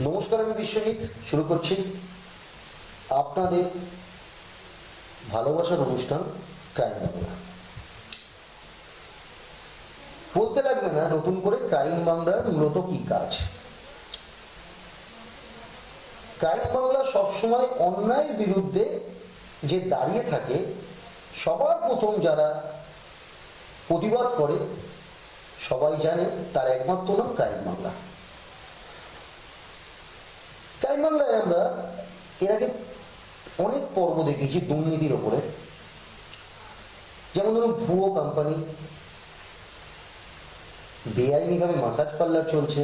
নমস্কার, আমি বিশ্বজিৎ। শুরু করছি আপনাদের ভালোবাসার অনুষ্ঠান ক্রাইম বাংলা। বলতে লাগবে না নতুন করে ক্রাইম বাংলার মূলত কি কাজ। ক্রাইম বাংলা সবসময় অন্যায়ের বিরুদ্ধে যে দাঁড়িয়ে থাকে, সবার প্রথম যারা প্রতিবাদ করে সবাই জানে তার একমাত্র নাম ক্রাইম বাংলা। ক্রাইম বাংলায় আমরা এর আগে অনেক পর্ব দেখেছি দুর্নীতির ওপরে, যেমন ধরুন ভুয়ো কোম্পানি, বেআইনিভাবে মাসাজ পার্লার চলছে,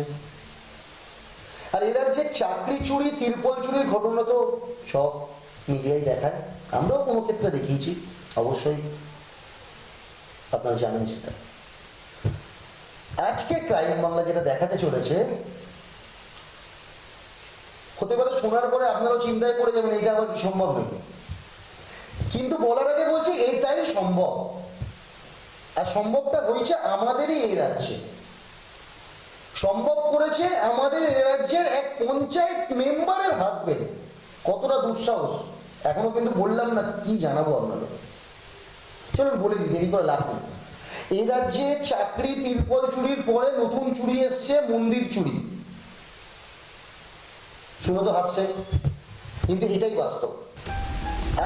আর এরা যে চাকরি চুরি তিরপল চুরির ঘটনা তো সব মিডিয়ায় দেখায়, আমরাও কোনো ক্ষেত্রে দেখিয়েছি, অবশ্যই আপনারা জানেন সেটা। আজকে ক্রাইম বাংলা যেটা দেখাতে চলেছে, হতে পারে শোনার পরে আপনারাও চিন্তায় পড়ে যাবেন এটা আবার কি সম্ভব নাকি, কিন্তু বলার আগে বলছি এটাই সম্ভব। আর সম্ভবটা হয়েছে আমাদেরই এই রাজ্যে, সম্ভব করেছে আমাদের এই রাজ্যের এক পঞ্চায়েত মেম্বারের হাজবেন্ড। কতটা দুঃসাহস এখনো কিন্তু বললাম না, কি জানাবো আপনাদের, চলুন বলে দিই, দেরি করে লাভ নেই। এই রাজ্যে চাকরি তিরপল চুরির পরে নতুন চুরি এসছে মন্দির চুরি। শুনে তো হাসছেন, কিন্তু এটাই বাস্তব।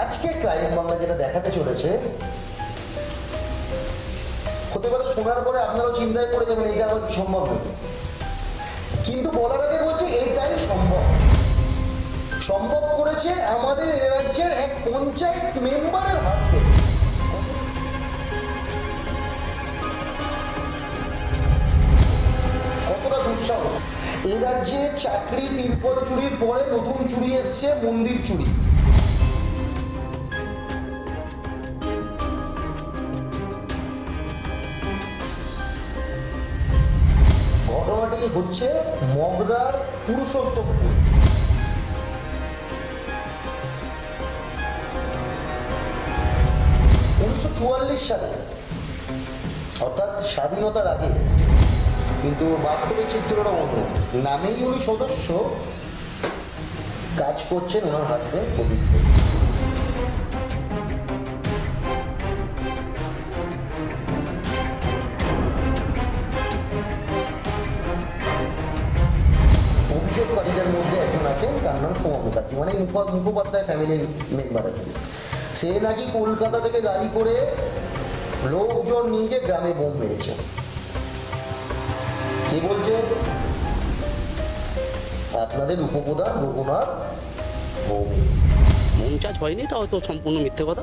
আজকে ক্রাইম বাংলা যেটা দেখাতে চলেছে, হতে পারে শোনার পরে আপনারাও চিন্তায় পড়ে যাবেন এটা আবার কি সম্ভব নাকি, কিন্তু বলার আগে বলছি এটাই সম্ভব। সম্ভব করেছে আমাদের এ রাজ্যের এক পঞ্চায়েত মেম্বারের হাজবেন্ড। কতটা দুঃসাহস। এই রাজ্যে চাকরি তিরপল চুরির পরে নতুন চুরি এসছে মন্দির চুরি। ঘটনাটি হচ্ছে মগরার পুরুষোত্তমপুর। 1944 সালে, অর্থাৎ স্বাধীনতার আগে, কিন্তু বাস্তবিক চিত্রটা অন্য। নামেই উনি সদস্য, কাজ করছেন ওনার হাজবেন্ড প্রদীপ ঘোষ। অভিযোগকারীদের মধ্যে একজন আছেন, তার নাম সোমা মুখার্জি, মানে মুখোপাধ্যায় ফ্যামিলির মেম্বার। সে নাকি কলকাতা থেকে গাড়ি করে লোকজন নিয়ে গিয়ে গ্রামে বোম মেরেছে। কে বলছে? আপনাদের উপপ্রধান রঘুনাথ ভৌমিক। মমচাজ হয়নি, এটা হয়তো সম্পূর্ণ মিথ্যে কথা।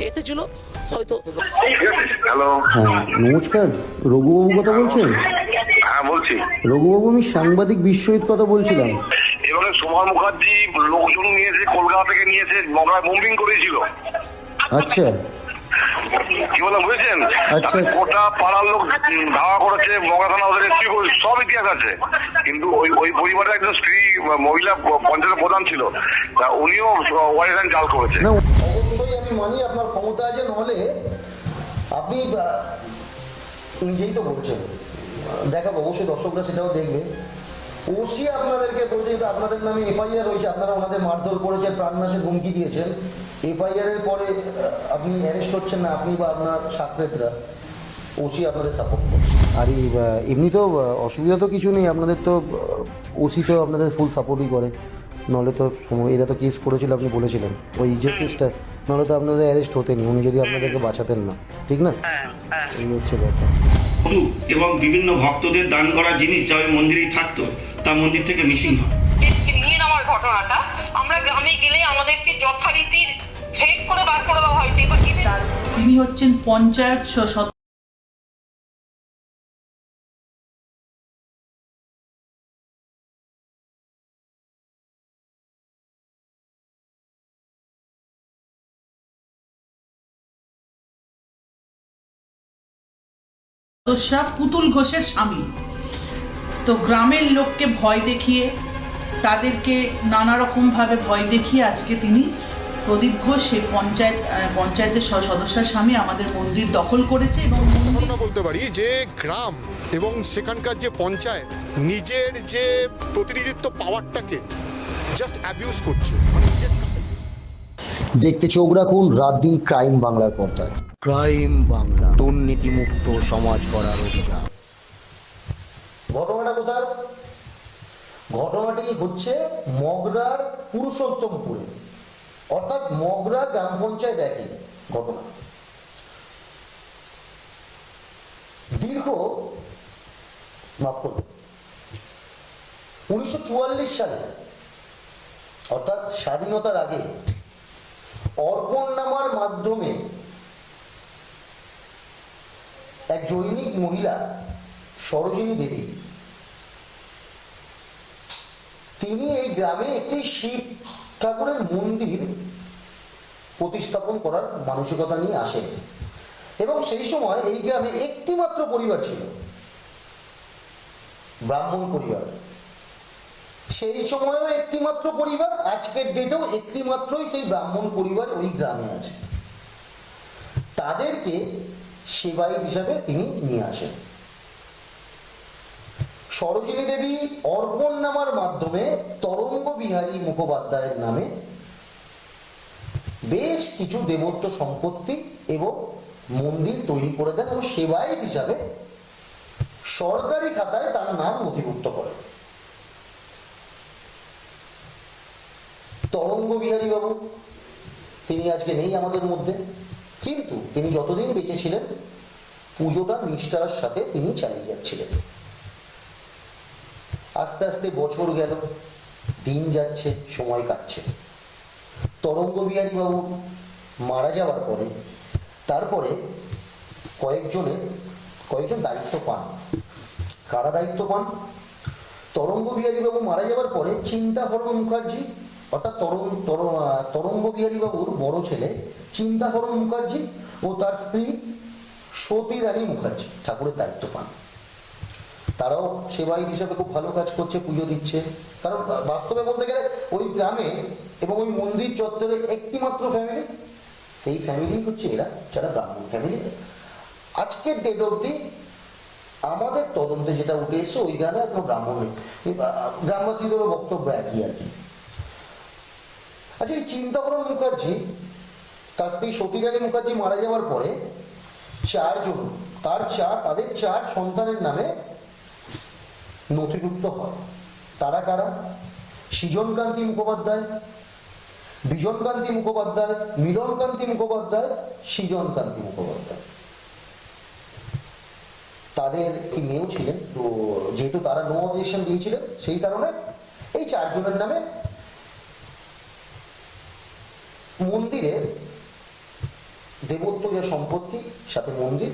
এতে ছিল হয়তো। হ্যালো, হ্যাঁ নমস্কার, রঘুবাবু কথা বলছেন? হ্যাঁ বলছি। রঘুবাবু, আমি সাংবাদিক বিশ্বজিৎ কথা বলছিলাম। এবারে সোমা মুখার্জি লোকজন নিয়েছে, কলকাতা থেকে নিয়েছে, মগরায় বোম্বিং করেছিল। আচ্ছা কি বললাম বুঝেছেন? আচ্ছা। গোটা পাড়ার লোক ধাওয়া করেছে, মগরা থানা ওদের সব ইতিহাস আছে। কিন্তু ওই পরিবারের একজন স্ত্রী মহিলা পঞ্চায়েতের প্রধান ছিল, তা উনিও ওয়াইরান জাল করেছে। না, অবশ্যই আমি মানি আপনার ক্ষমতা আছে, নাহলে আপনি নিজেই তো বলছেন। দেখাবো, অবশ্যই দর্শকরা সেটাও দেখবে। ওসি আপনাদেরকে বলছে, কিন্তু আপনাদের নামে এফআইআর হয়েছে, আপনারা ওনাদের মারধর করেছেন, প্রাণনাশের হুমকি দিয়েছেন। এফআইআর এর পরে আপনি অ্যারেস্ট হচ্ছেন না, আপনি বা আপনার সাকরেতরা, ওসি আপনাদের সাপোর্ট করছে। আর এমনি তো অসুবিধা তো কিছু নেই, আপনাদের তো ওসি তো আপনাদের ফুল সাপোর্টই করে। নাহলে তো এরা তো কেস করেছিল, আপনি বলেছিলেন ওই যে কেসটা, নাহলে তো আপনাদের অ্যারেস্ট হতেনি উনি যদি আপনাদেরকে বাঁচাতেন না, ঠিক না? এই হচ্ছে ব্যাপার। এবং বিভিন্ন ভক্তদের দান করা জিনিস যা ওই মন্দিরেই থাকতো, তা মন্দির থেকে মিসিং হয়। নিয়ে নেওয়ার ঘটনাটা আমরা গ্রামে গেলে আমাদেরকে যথারীতি চেক করে বার করে দেওয়া হয়েছে। তিনি হচ্ছেন পঞ্চায়েত সদস্যা পুতুল ঘোষের স্বামী। তো গ্রামের লোককে ভয় দেখিয়ে, তাদেরকে নানা রকমভাবে ভয় দেখিয়ে আজকে তিনি প্রদীপ ঘোষ সেই পঞ্চায়েতের সদস্যের স্বামী আমাদের মন্দির দখল করেছে। এবং ঘটনা বলতে পারি যে গ্রাম এবং সেখানকার যে পঞ্চায়েত নিজের যে প্রতিনিধিত্ব পাওয়ারটাকে জাস্ট অ্যাবিউজ করছে। দেখতে চোখ রাখুন রাত দিন ক্রাইম বাংলার পর্দায়। ক্রাইম বাংলা, দুর্নীতিমুক্ত সমাজ গড়ার অভিযান। ঘটনাটা কোথায়? ঘটনাটি হচ্ছে মগরার পুরুষোত্তমপুরে, অর্থাৎ মগরা গ্রাম পঞ্চায়েত একই ঘটনা। দীর্ঘ 1944 সালে, অর্থাৎ স্বাধীনতার আগে, অর্পণনামার মাধ্যমে এক জৈনিক মহিলা সরোজিনী দেবী, তিনি এই গ্রামে একটি শিব ঠাকুরের মন্দির প্রতিস্থাপন করার মানসিকতা নিয়ে আসেন। এবং সেই সময় এই গ্রামে একটি মাত্র পরিবার ছিল, ব্রাহ্মণ পরিবার। সেই সময়ও একটি মাত্র পরিবার, আজকের ডেটেও একটি মাত্রই সেই ব্রাহ্মণ পরিবার ওই গ্রামে আছে। তাদেরকে সেবায়িত হিসাবে তিনি নিয়ে আসেন। সরোজিনী দেবী অর্পণনামার মাধ্যমে তরঙ্গ বিহারী মুখোপাধ্যায়ের নামে বেশ কিছু দেবত্ব সম্পত্তি এবং মন্দির তৈরি করে দেন এবং সেবায়িত হিসাবে সরকারি খাতায় তার নাম নথিভুক্ত করেন। তরঙ্গ বিহারী বাবু তিনি আজকে নেই আমাদের মধ্যে, কিন্তু তিনি যতদিন বেঁচে ছিলেন পুজোটা নিষ্ঠার সাথে তিনি চালিয়ে যাচ্ছিলেন। আস্তে আস্তে বছর গেল, দিন যাচ্ছে, সময় কাটছে। তরঙ্গ বিহারী বাবু মারা যাওয়ার পরে তারপরে কয়েকজন দায়িত্ব পান। কারা দায়িত্ব পান? তরঙ্গ বিহারী বাবু মারা যাওয়ার পরে চিন্তাহরণ মুখার্জি, অর্থাৎ তরঙ্গ বিহারী বাবুর বড় ছেলে চিন্তাহরণ মুখার্জি ও তার স্ত্রী সতী রানী মুখার্জি ঠাকুরের দায়িত্ব পান। তারাও সেবায়িত হিসাবে খুব ভালো কাজ করছে, পুজো দিচ্ছে। কারণ বাস্তবে বলতে গেলে ওই গ্রামে এবং ওই মন্দির চত্বরে একটি মাত্র ফ্যামিলি, সেই ফ্যামিলি হচ্ছে এরা, যারা ব্রাহ্মণ ফ্যামিলি। আজকের ডেট অবধি আমাদের তদন্তে যেটা উঠে এসছে ওই গ্রামে কোনো ব্রাহ্মণ নেই। গ্রামবাসীদেরও বক্তব্য একই আর কি। আচ্ছা, এই চিন্তাহরণ মুখার্জি তার স্ত্রী সতী রানী মুখার্জি মারা যাওয়ার পরে তাদের 4 সন্তানের নামে নথিভুক্ত হয়। তারা কারা? সৃজনকান্তি মুখোপাধ্যায়, বিজনকান্তি মুখোপাধ্যায়, মিলনকান্তি মুখোপাধ্যায়, সৃজনকান্তি মুখোপাধ্যায়। তাদের কি মেয়েও ছিলেন, তো যেহেতু তারা নো অবজেকশন দিয়েছিলেন সেই কারণে এই 4 জনের নামে মন্দিরের দেবত্ব যে সম্পত্তি সাথে মন্দির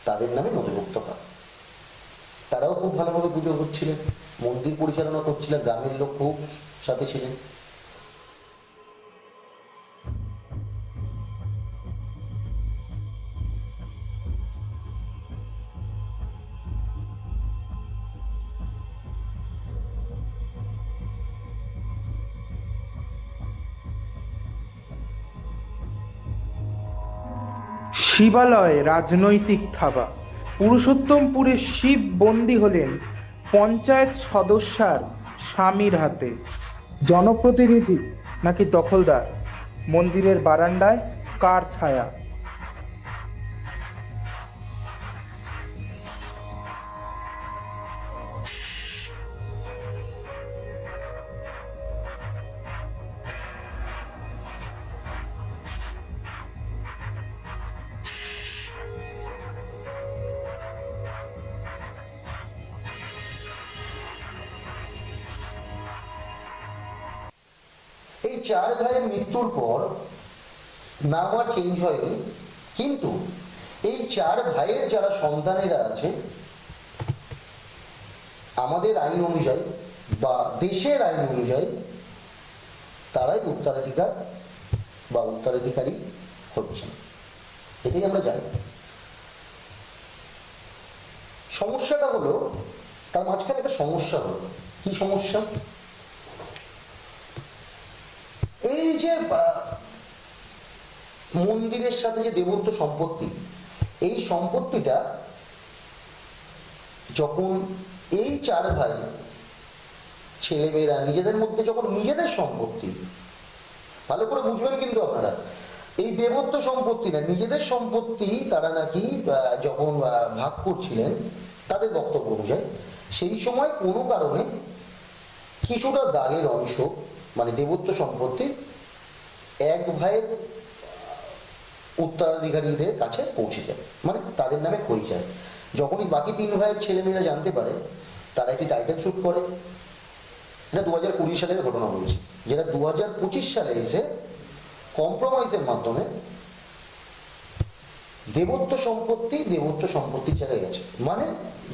তাদের নামে নথিভুক্ত হয়। তারাও খুব ভালোভাবে পুজো করছিলেন, মন্দির পরিচালনা করছিলেন, গ্রামের লোক খুব সাথে ছিলেন। শিবালয়ে রাজনৈতিক থাবা। পুরুষোত্তমপুরে শিব বন্দী হলেন পঞ্চায়েত সদস্যার স্বামীর হাতে। জনপ্রতিনিধি নাকি দখলদার? মন্দিরের বারান্দায় কার ছায়া? এই 4 ভাইয়ের মৃত্যুর পর নাম আর চেঞ্জ হয়নি, কিন্তু এই 4 ভাইয়ের যারা সন্তানেরা আছে আমাদের আইন অনুযায়ী বা দেশের আইন অনুযায়ী তারাই উত্তরাধিকারী হচ্ছেন, এটাই আমরা জানি। সমস্যাটা হলো তার মাঝখানে একটা সমস্যা হলো। কি সমস্যা? এই যে মন্দিরের সাথে যে দেবত্ব সম্পত্তি, এই সম্পত্তিটা যখন এই 4 ভাই ছেলেমেয়েরা নিজেদের মধ্যে যখন নিজেদের সম্পত্তি, ভালো করে বুঝবেন কিন্তু আপনারা, এই দেবত্ব সম্পত্তি না, নিজেদের সম্পত্তি তারা নাকি যখন ভাগ করছিলেন তাদের বক্তব্য অনুযায়ী, সেই সময় কোনো কারণে কিছুটা দাগের অংশ মানে দেবত্ব সম্পত্তি এক ভাইয়ের উত্তরাধিকারীদের কাছে পৌঁছে যায়, মানে তাদের নামে হয়ে যায়। যখনই বাকি 3 ভাইয়ের ছেলেমেয়েরা জানতে পারে, তারা একটি টাইটেল শুট করে। এটা 2020 সালের ঘটনা বলছে, যেটা 2025 সালে এসে কম্প্রোমাইজের মাধ্যমে দেবত্ব সম্পত্তির জায়গায় গেছে। মানে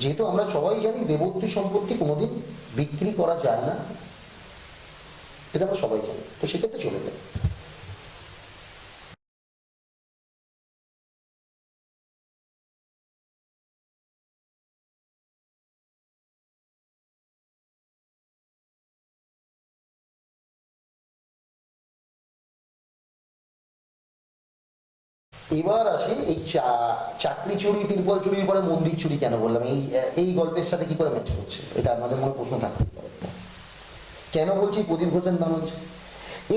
যেহেতু আমরা সবাই জানি দেবত্ব সম্পত্তি কোনোদিন বিক্রি করা যায় না, এটা আমরা সবাই জানি, তো সেক্ষেত্রে চলে যায়। এবার আসি এই চাকরি চুরি, তিরপল চুরির পরে মন্দির চুরি কেন বললাম, এই গল্পের সাথে কি করে ম্যাচ করছে, এটা আপনাদের মনে প্রশ্ন থাকতেই পারে। কেন বলছি প্রদীপ ঘোষের নাম হচ্ছে,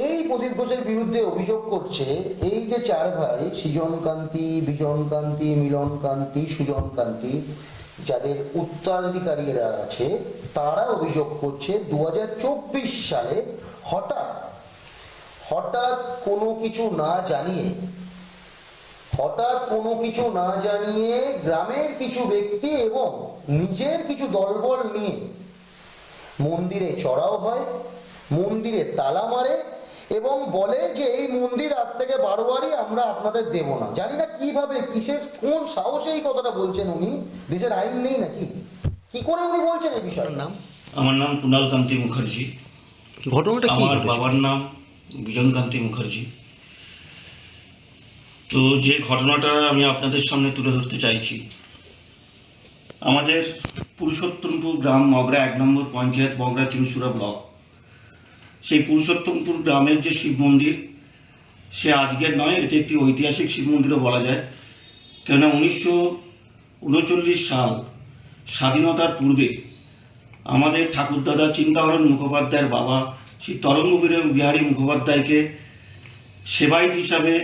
এই প্রদীপ ঘোষের বিরুদ্ধে অভিযোগ করছে এই যে 4 ভাই সৃজন কান্তি, বিজন কান্তি, মিলন কান্তি, সুজন কান্তি, যাদের উত্তরাধিকারীরা আছে, তারা অভিযোগ করছে 2024 সালে হঠাৎ কোনো কিছু না জানিয়ে গ্রামের কিছু ব্যক্তি এবং নিজের কিছু দলবল নিয়ে মন্দিরে চড়াও হয়, মন্দিরে তালা মারে এবং বলে যে এই মন্দির আজ থেকে 12 বারই আমরা আপনাদের দেব না। জানি না কিভাবে, কিসের কোন সাহসে এই কথাটা বলছেন উনি, দেশের আইন নেই নাকি, কি করে উনি বলছেন এই বিষয়ের নাম? আমার নাম কুণাল কান্তি মুখার্জি। ঘটনাটা কি? আমার বাবার নাম বিজন কান্তি মুখার্জি। তো যে ঘটনাটা আমি আপনাদের সামনে তুলে ধরতে চাইছি, আমাদের পুরুষোত্তমপুর গ্রাম, মগরা 1 নম্বর পঞ্চায়েত, মগরা চিনসুরা ব্লক, সেই পুরুষোত্তমপুর গ্রামের যে শিব মন্দির, সে আজকের নয়, এটি একটি ঐতিহাসিক শিব মন্দিরও বলা যায়। কেননা 1939 সাল স্বাধীনতার পূর্বে আমাদের ঠাকুরদাদা চিন্তাহরণ মুখোপাধ্যায়ের বাবা শ্রী তরঙ্গ বিহারী মুখোপাধ্যায়কে সেবায়িত হিসাবে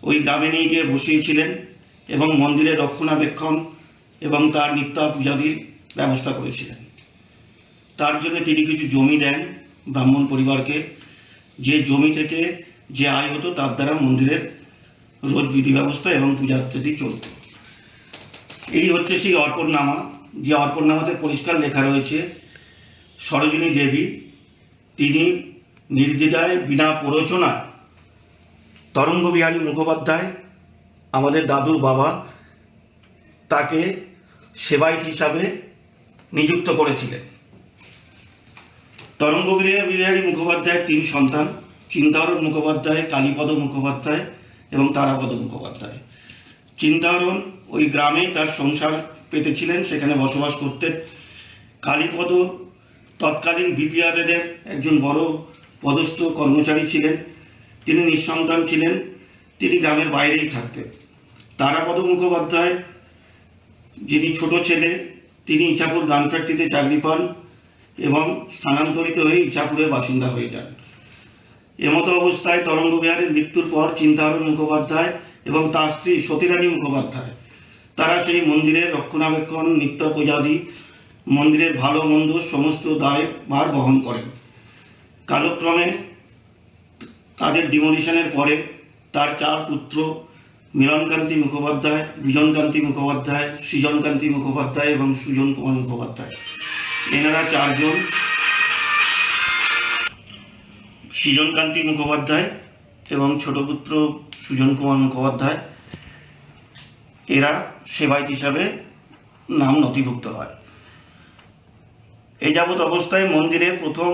ওই গ্রামে নিয়ে গিয়ে বসিয়েছিলেন এবং মন্দিরের রক্ষণাবেক্ষণ এবং তার নিত্যা পূজাদির ব্যবস্থা করেছিলেন। তার জন্য তিনি কিছু জমি দেন ব্রাহ্মণ পরিবারকে, যে জমি থেকে যে আয় হতো তার দ্বারা মন্দিরের রোজ বিধি ব্যবস্থা এবং পূজার্থী চলত। এই হচ্ছে সেই অর্পণনামা, যে অর্পণনামাতে পরিষ্কার লেখা রয়েছে সরোজিনী দেবী তিনি নির্দ্বিধায় বিনা প্ররোচনায় তরঙ্গ বিহারী মুখোপাধ্যায় আমাদের দাদুর বাবা তাকে সেবায়িত হিসাবে নিযুক্ত করেছিলেন। তরঙ্গ বিহারী মুখোপাধ্যায়ের 3 সন্তান, চিন্তাহরণ মুখোপাধ্যায়, কালীপদ মুখোপাধ্যায় এবং তারাপদ মুখোপাধ্যায়। চিন্তাহরণ ওই গ্রামেই তার সংসার পেতেছিলেন, সেখানে বসবাস করতেন। কালীপদ তৎকালীন বিপিআরের একজন বড় পদস্থ কর্মচারী ছিলেন, তিনি নিঃসন্তান ছিলেন, তিনি গ্রামের বাইরেই থাকতেন। তারাপদ মুখোপাধ্যায় যিনি ছোট ছেলে, তিনি ইছাপুর গান ফ্যাক্টরিতে চাকরি পান এবং স্থানান্তরিত হয়ে ইছাপুরের বাসিন্দা হয়ে যান। এমতো অবস্থায় তরঙ্গ বিহারের মৃত্যুর পর চিন্তাহরণ মুখোপাধ্যায় এবং তার স্ত্রী সতীরানী মুখোপাধ্যায় তারা সেই মন্দিরের রক্ষণাবেক্ষণ, নিত্য পূজাদি, মন্দিরের ভালো মন্দ সমস্ত দায়ভার বহন করেন। কালক্রমে তাদের ডিমোলিশনের পরে তার 4 পুত্র মিলনকান্তি মুখোপাধ্যায়, বিজনকান্তি মুখোপাধ্যায়, সৃজনকান্তি মুখোপাধ্যায় এবং সুজন কুমার মুখোপাধ্যায়, এনারা 4 জন, সৃজনকান্তি মুখোপাধ্যায় এবং ছোট পুত্র সুজন কুমার মুখোপাধ্যায়, এরা সেবায়িত হিসাবে নাম নথিভুক্ত হয়। এই যাবৎ অবস্থায় মন্দিরের প্রথম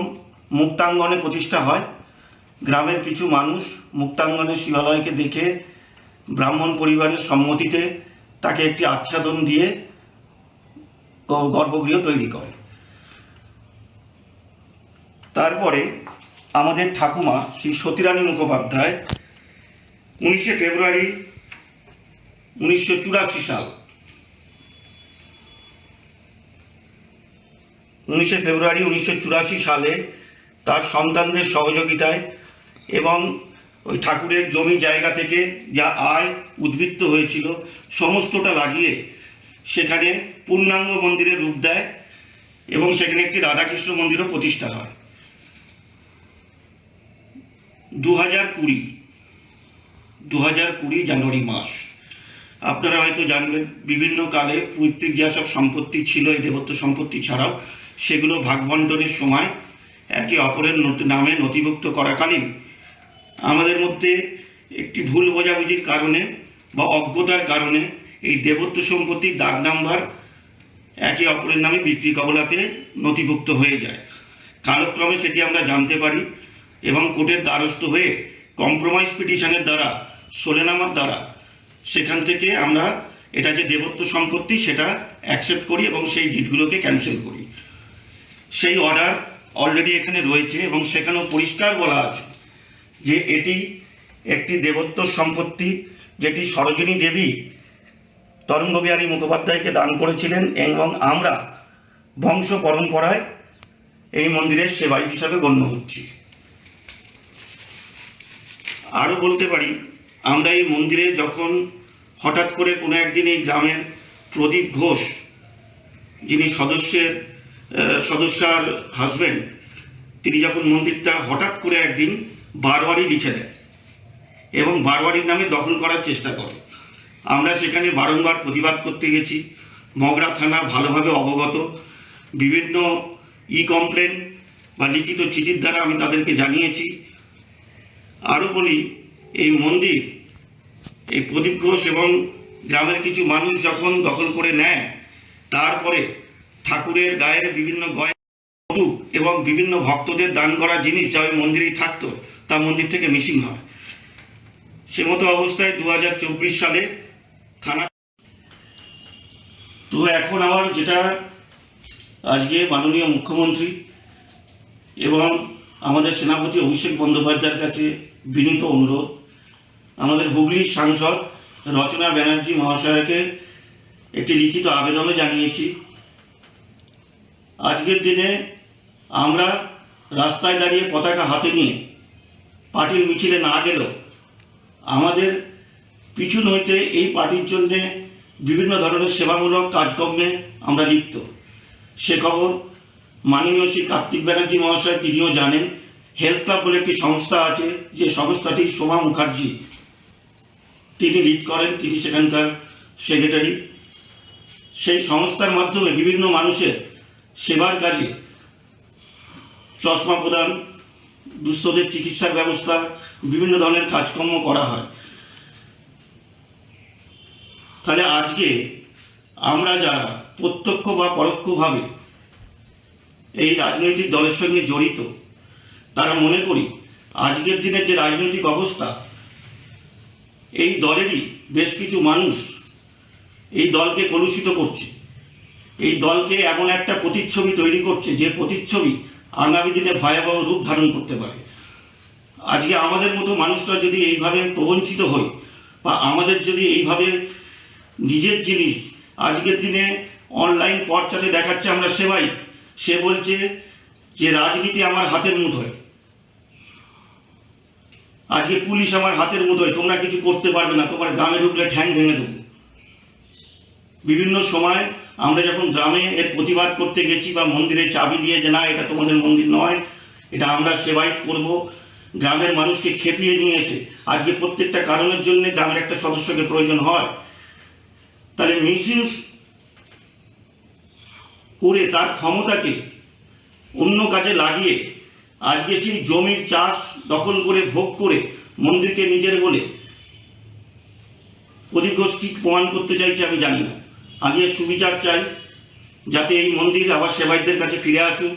মুক্তাঙ্গনে প্রতিষ্ঠা হয়। গ্রামের কিছু মানুষ মুক্তাঙ্গনে শিবালয়কে দেখে ব্রাহ্মণ পরিবারের সম্মতিতে তাকে একটি আচ্ছাদন দিয়ে গর্ভগৃহ তৈরি করে। তারপরে আমাদের ঠাকুমা শ্রী সতীরানী মুখোপাধ্যায় 19শে ফেব্রুয়ারি 1984 সাল 19শে ফেব্রুয়ারি 1984 সালে তার সন্তানদের সহযোগিতায় এবং ওই ঠাকুরের জমি জায়গা থেকে যা আয় উদ্বৃত্ত হয়েছিল সমস্তটা লাগিয়ে সেখানে পূর্ণাঙ্গ মন্দিরের রূপ দেয় এবং সেখানে একটি রাধাকৃষ্ণ মন্দিরও প্রতিষ্ঠা হয়। 2020 জানুয়ারি মাস, আপনারা হয়তো জানবেন বিভিন্ন কালে পৈতৃক যেসব সম্পত্তি ছিল এই দেবত্ব সম্পত্তি ছাড়াও সেগুলো ভাগবণ্টনের সময় একে অপরের নামে নথিভুক্ত করাকালীন আমাদের মধ্যে একটি ভুল বোঝাবুঝির কারণে বা অজ্ঞতার কারণে এই দেবত্ব সম্পত্তির দাগ নাম্বার একে অপরের নামে বিক্রি কবলাতে নথিভুক্ত হয়ে যায়। কালক্রমে সেটি আমরা জানতে পারি এবং কোর্টের দ্বারস্থ হয়ে কম্প্রোমাইজ পিটিশনের দ্বারা সোলেনামার দ্বারা সেখান থেকে আমরা এটা যে দেবত্ব সম্পত্তি সেটা অ্যাকসেপ্ট করি এবং সেই ডিটগুলোকে ক্যান্সেল করি। সেই অর্ডার অলরেডি এখানে রয়েছে এবং সেখানেও পরিষ্কার বলা আছে যে এটি একটি দেবত্ব সম্পত্তি যেটি সরোজিনী দেবী তরঙ্গবিহারী মুখোপাধ্যায়কে দান করেছিলেন এবং আমরা বংশ পরম্পরায় এই মন্দিরের সেবায়িত হিসাবে গণ্য হচ্ছি। আরও বলতে পারি, আমরা এই মন্দিরে যখন হঠাৎ করে কোনো একদিন এই গ্রামের প্রদীপ ঘোষ, যিনি সদস্যার হাজব্যান্ড, তিনি যখন মন্দিরটা হঠাৎ করে একদিন বারবারই লিখে দেয় এবং বারবারির নামে দখল করার চেষ্টা করে। আমরা সেখানে বারংবার প্রতিবাদ করতে গেছি। মগরা থানা ভালোভাবে অবগত, বিভিন্ন কমপ্লেন বা লিখিত চিঠির দ্বারা আমি তাদেরকে জানিয়েছি। আরও বলি, এই মন্দির এই প্রদীপ ঘোষ এবং গ্রামের কিছু মানুষ যখন দখল করে নেয়, তারপরে ঠাকুরের গায়ের বিভিন্ন গয়না এবং বিভিন্ন ভক্তদের দান করা জিনিস যা ওই মন্দিরেই থাকতো তা মন্দির থেকে মিসিং হয়। সে মতো অবস্থায় 2024 সালে থানা তো এখন আমার যেটা আজকে মাননীয় মুখ্যমন্ত্রী এবং আমাদের সেনাপতি অভিষেক বন্দ্যোপাধ্যায়ের কাছে বিনীত অনুরোধ, আমাদের হুগলির সাংসদ রচনা ব্যানার্জি মহাশয়কে একটি লিখিত আবেদনে জানিয়েছি। আজকের দিনে আমরা রাস্তায় দাঁড়িয়ে পতাকা হাতে নিয়ে পার্টির মিছিলে না গেলেও আমাদের পিছু হইতে এই পার্টির জন্যে বিভিন্ন ধরনের সেবামূলক কাজকর্মে আমরা লিপ্ত। সে খবর মাননীয় শ্রী কার্তিক ব্যানার্জি মহাশয় তিনিও জানেন। হেলথ ক্লাব বলে একটি সংস্থা আছে, যে সংস্থাটি শোভা মুখার্জি তিনি লিড করেন, তিনি সেখানকার সেক্রেটারি। সেই সংস্থার মাধ্যমে বিভিন্ন মানুষের সেবার কাজে চশমা প্রদান, দুস্থদের চিকিৎসার ব্যবস্থা, বিভিন্ন ধরনের কাজকর্ম করা হয়। তাহলে আজকে আমরা যারা প্রত্যক্ষ বা পরোক্ষভাবে এই রাজনৈতিক দলের সঙ্গে জড়িত, তারা মনে করি আজকের দিনের যে রাজনৈতিক অবস্থা, এই দলেরই বেশ কিছু মানুষ এই দলকে কলুষিত করছে, এই দলকে এমন একটা প্রতিচ্ছবি তৈরি করছে যে প্রতিচ্ছবি আগামী দিনে ভয়াবহ রূপ ধারণ করতে পারে। আজকে আমাদের মতো মানুষরা যদি এইভাবে প্রবঞ্চিত হই বা আমাদের যদি এইভাবে নিজের জিনিস আজকের দিনে অনলাইন পর্চাতে দেখাচ্ছে আমরা সেবাই, সে বলছে যে রাজনীতি আমার হাতের মুঠোয়, আজকে পুলিশ আমার হাতের মুঠোয়, তোমরা কিছু করতে পারবে না, তোমার গ্রামে ঢুকলে ঠ্যাং ভেঙে দেবো। বিভিন্ন সময় আমরা যখন গ্রামে এর প্রতিবাদ করতে গেছি বা মন্দিরে চাবি দিয়ে যে না এটা তোমাদের মন্দির নয়, এটা আমরা সেবায়িত করব, গ্রামের মানুষকে খেপিয়ে নিয়ে এসে আজকে প্রত্যেকটা কারণের জন্য গ্রামের একটা সদস্যকে প্রয়োজন হয়, তাহলে মিসইউজ করে তার ক্ষমতাকে অন্য কাজে লাগিয়ে আজকে সেই জমির চাষ দখল করে ভোগ করে মন্দিরকে নিজের বলে প্রদীপ ঘোষ কি প্রমাণ করতে চাইছে আমি জানি না। আমি এর সুবিচার চাই, যাতে এই মন্দির আবার সেবায়তদের কাছে ফিরে আসুক,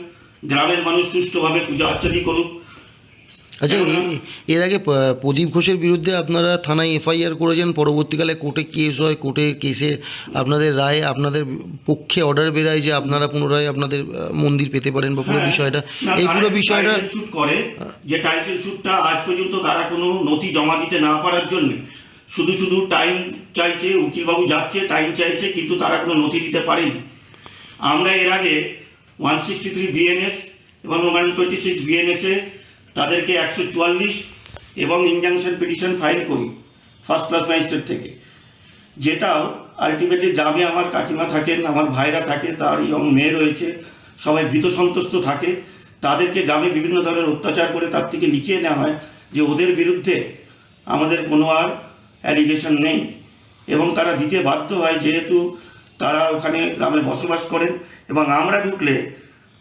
গ্রামের মানুষ সুষ্ঠুভাবে পূজা অর্চনা করুক। আচ্ছা, এর আগে প্রদীপ ঘোষের বিরুদ্ধে আপনারা থানায় এফআইআর করেছেন, পরবর্তীকালে কোর্টে কেস হয়, কোর্টের কেসে আপনাদের রায়, আপনাদের পক্ষে অর্ডার বেরায় যে আপনারা পুনরায় আপনাদের মন্দির পেতে পারেন বা পুরো বিষয়টা, এই পুরো বিষয়টা শুট করে যে টাইটেল শুটটা আজ পর্যন্ত তারা কোনো নথি জমা দিতে না পারার জন্য শুধু টাইম চাইছে, উকিলবাবু যাচ্ছে টাইম চাইছে, কিন্তু তারা কোনো নথি দিতে পারেনি। আমরা এর আগে 163 বিএনএস এবং 126 বিএনএসে তাদেরকে 144 এবং ইনজাংশন পিটিশন ফাইল করি ফার্স্ট ক্লাস ম্যাজিস্ট্রেট থেকে, যেটাও আলটিমেটলি গ্রামে আমার কাকিমা থাকেন, আমার ভাইরা থাকে, তার ইয়ং মেয়ে রয়েছে, সবাই ভীত সন্ত্রস্ত থাকে। তাদেরকে গ্রামে বিভিন্ন ধরনের অত্যাচার করে তার থেকে লিখিয়ে নেওয়া হয় যে ওদের বিরুদ্ধে আমাদের কোনো আর অ্যালিগেশন নেই, এবং তারা দিতে বাধ্য হয় যেহেতু তারা ওখানে গ্রামে বসবাস করেন, এবং আমরা ঢুকলে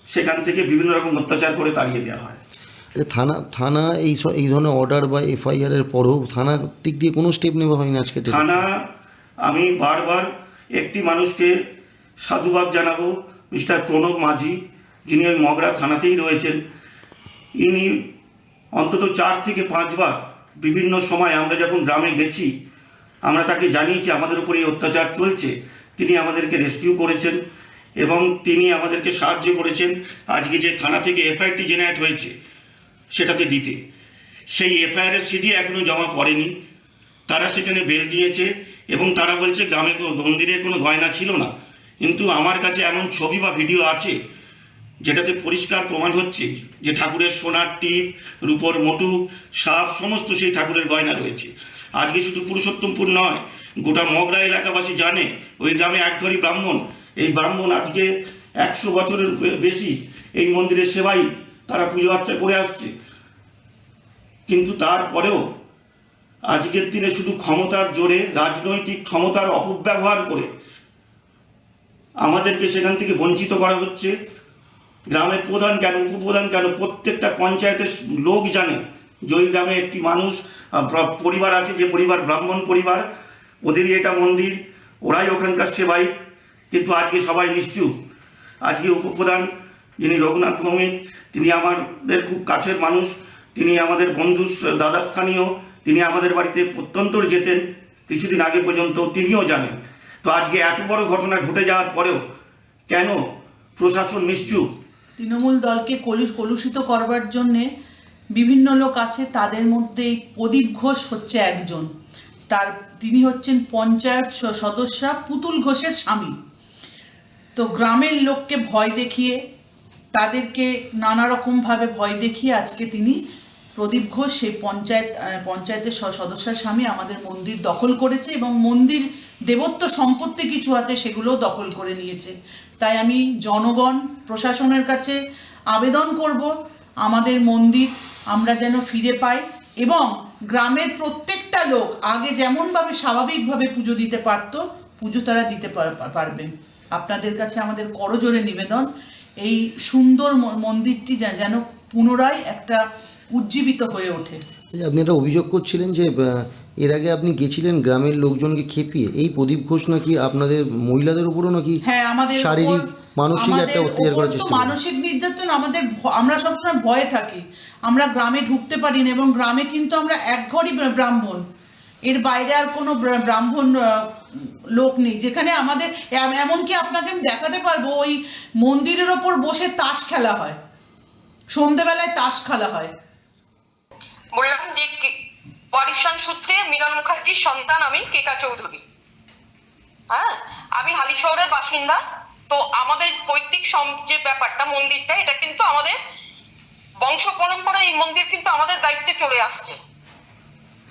সেখান থেকে বিভিন্ন রকম অত্যাচার করে তাড়িয়ে দেওয়া হয়। থানা এই ধরনের অর্ডার বা এফআইআর এর পরেও থানার দিক দিয়ে কোনো স্টেপ নেওয়া হয়নি আজকে? থানা, আমি বারবার একটি মানুষকে সাধুবাদ জানাবো, মিস্টার প্রণব মাঝি, যিনি ওই মগরা থানাতেই রয়েছেন। ইনি অন্তত 4 থেকে 5 বার বিভিন্ন সময় আমরা যখন গ্রামে গেছি আমরা তাকে জানিয়েছি আমাদের উপর এই অত্যাচার চলছে, তিনি আমাদেরকে রেস্কিউ করেছেন এবং তিনি আমাদেরকে সাহায্য করেছেন আজকে যে থানা থেকে এফআইআরটি জেনারেট হয়েছে সেটাতে দিতে। সেই এফআইআরের সিডি এখনও জমা পড়েনি, তারা সেখানে বেল দিয়েছে এবং তারা বলছে গ্রামে মন্দিরে কোনো গয়না ছিল না, কিন্তু আমার কাছে এমন ছবি বা ভিডিও আছে যেটাতে পরিষ্কার প্রমাণ হচ্ছে যে ঠাকুরের সোনার টিপ, রূপোর মটু, সাপ, সমস্ত সেই ঠাকুরের গয়না রয়েছে। আজকে শুধু পুরুষোত্তমপুর নয়, গোটা মগরা এলাকাবাসী জানে ওই গ্রামে একঘরই ব্রাহ্মণ, এই ব্রাহ্মণ আজকে 100 বছরের বেশি এই মন্দিরের সেবাই, তারা পুজো আর্চা করে আসছে। কিন্তু তারপরেও আজকের দিনে শুধু ক্ষমতার জোরে, রাজনৈতিক ক্ষমতার অপব্যবহার করে আমাদেরকে সেখান থেকে বঞ্চিত করা হচ্ছে। গ্রামের প্রধান কেন, উপপ্রধান কেন, প্রত্যেকটা পঞ্চায়েতের লোক জানে যে ওই গ্রামে একটি মানুষ পরিবার আছে, যে পরিবার ব্রাহ্মণ পরিবার, ওদেরই এটা মন্দির, ওরাই ওখানকার সেবাই, কিন্তু আজকে সবাই নিশ্চুপ। আজকে উপপ্রধান যিনি রঘুনাথ ভৌমিক, তিনি আমাদের খুব কাছের মানুষ, তিনি আমাদের বন্ধু, দাদা স্থানীয়, তিনি আমাদের বাড়িতে প্রত্যন্তর যেতেন কিছুদিন আগে পর্যন্ত, তিনিও জানেন। তো আজকে এত বড় ঘটনা ঘটে যাওয়ার পরেও কেন প্রশাসন নিশ্চুপ? তৃণমূল দলকে কলুষিত করবার জন্যে বিভিন্ন লোক আছে, তাদের মধ্যে প্রদীপ ঘোষ হচ্ছে একজন। তিনি হচ্ছেন পঞ্চায়েত সদস্য পুতুল ঘোষের স্বামী। তো গ্রামের লোককে ভয় দেখিয়ে, তাদেরকে নানা রকমভাবে ভয় দেখিয়ে আজকে তিনি প্রদীপ ঘোষ, সেই পঞ্চায়েতের সদস্যের স্বামী, আমাদের মন্দির দখল করেছে এবং মন্দির দেবত্ব সম্পত্তি কিছু আছে সেগুলোও দখল করে নিয়েছে। তাই আমি জনগণ, প্রশাসনের কাছে আবেদন করব আমাদের মন্দির আমরা যেন ফিরে পাই এবং গ্রামের প্রত্যেকটা লোক আগে যেমনভাবে স্বাভাবিকভাবে পুজো দিতে পারত, পুজো তারা দিতে পারবেন। আপনাদের কাছে আমাদের করজোড়ে নিবেদন, এই সুন্দর মন্দিরটি যেন পুনরায় একটা উজ্জীবিত হয়ে ওঠে। আপনি একটা অভিযোগ করছিলেন যে এর আগে আপনি গেছিলেন গ্রামের লোকজনকে খেপিয়ে, এই প্রদীপ ঘোষ নাকি আপনাদের মহিলাদের উপরও নাকি শারীরিক মানসিক একটা অত্যাচার করার চেষ্টা করে? মানসিক নির্যাতন আমরা সবসময় ভয়ে থাকি, আমরা গ্রামে ঢুকতে পারি না এবং গ্রামে কিন্তু আমরা একঘরই ব্রাহ্মণ, এর বাইরে আর কোনো ব্রাহ্মণ লোক নেই যেখানে আমাদের। এমনকি আপনাকে আমি দেখাতে পারবো ওই মন্দিরের ওপর বসে তাস খেলা হয়, সন্ধ্যেবেলায় তাস খেলা হয়। বললাম যে ওয়ারিশান সূত্রে মিলন মুখার্জির সন্তান আমি, কেকা চৌধুরী। হ্যাঁ, আমি হালিশহরের বাসিন্দা। তো আমাদের পৈতৃক যে ব্যাপারটা, মন্দিরটা, এটা কিন্তু আমাদের বংশ পরম্পরা, এই মন্দির কিন্তু আমাদের দায়িত্বে চলে আসছে।